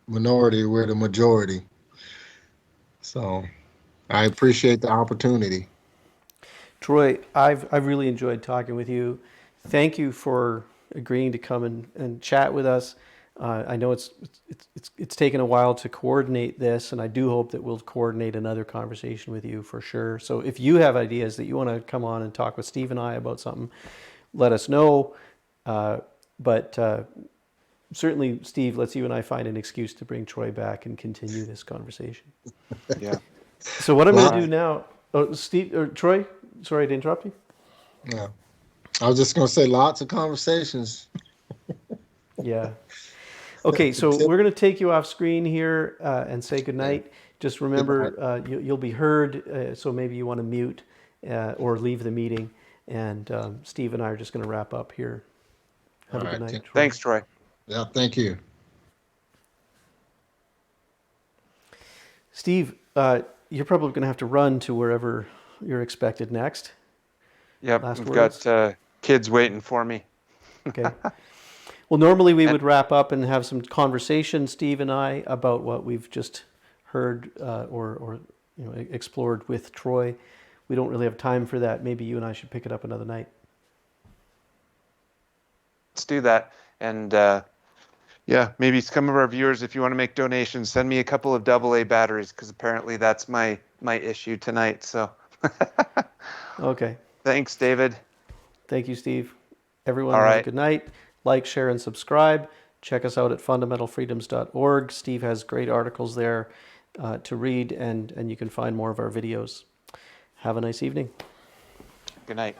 minority, we're the majority. So I appreciate the opportunity. Troy, I've really enjoyed talking with you. Thank you for agreeing to come and chat with us. I know it's taken a while to coordinate this, and I do hope that we'll coordinate another conversation with you for sure. So if you have ideas that you want to come on and talk with Steve and I about something, let us know. But certainly, Steve, let's you and I find an excuse to bring Troy back and continue this conversation. Yeah. So what I'm going to Well, do now, oh, Steve or Troy, sorry to interrupt you. yeah. I was just going to say lots of conversations. Yeah. Okay, so we're going to take you off screen here and say goodnight. Just Good night. remember, you'll be heard, so maybe you want to mute or leave the meeting. And Steve and I are just going to wrap up here. Have All a good right. night, Troy. Thanks, Troy. Yeah, thank you. Steve, you're probably going to have to run to wherever you're expected next. Yep, Last we've words? got kids waiting for me. Okay. Well, normally we And would wrap up and have some conversation, Steve and I, about what we've just heard or explored with Troy. We don't really have time for that. Maybe you and I should pick it up another night. let's do that. And yeah, maybe some of our viewers, if you want to make donations, send me a couple of AA batteries, because apparently that's my issue tonight. So Okay. thanks, David. Thank you, Steve. Everyone, All have a right. good night. Like, share, and subscribe. Check us out at fundamentalfreedoms.org. Steve has great articles there to read, and you can find more of our videos. Have a nice evening. Good night.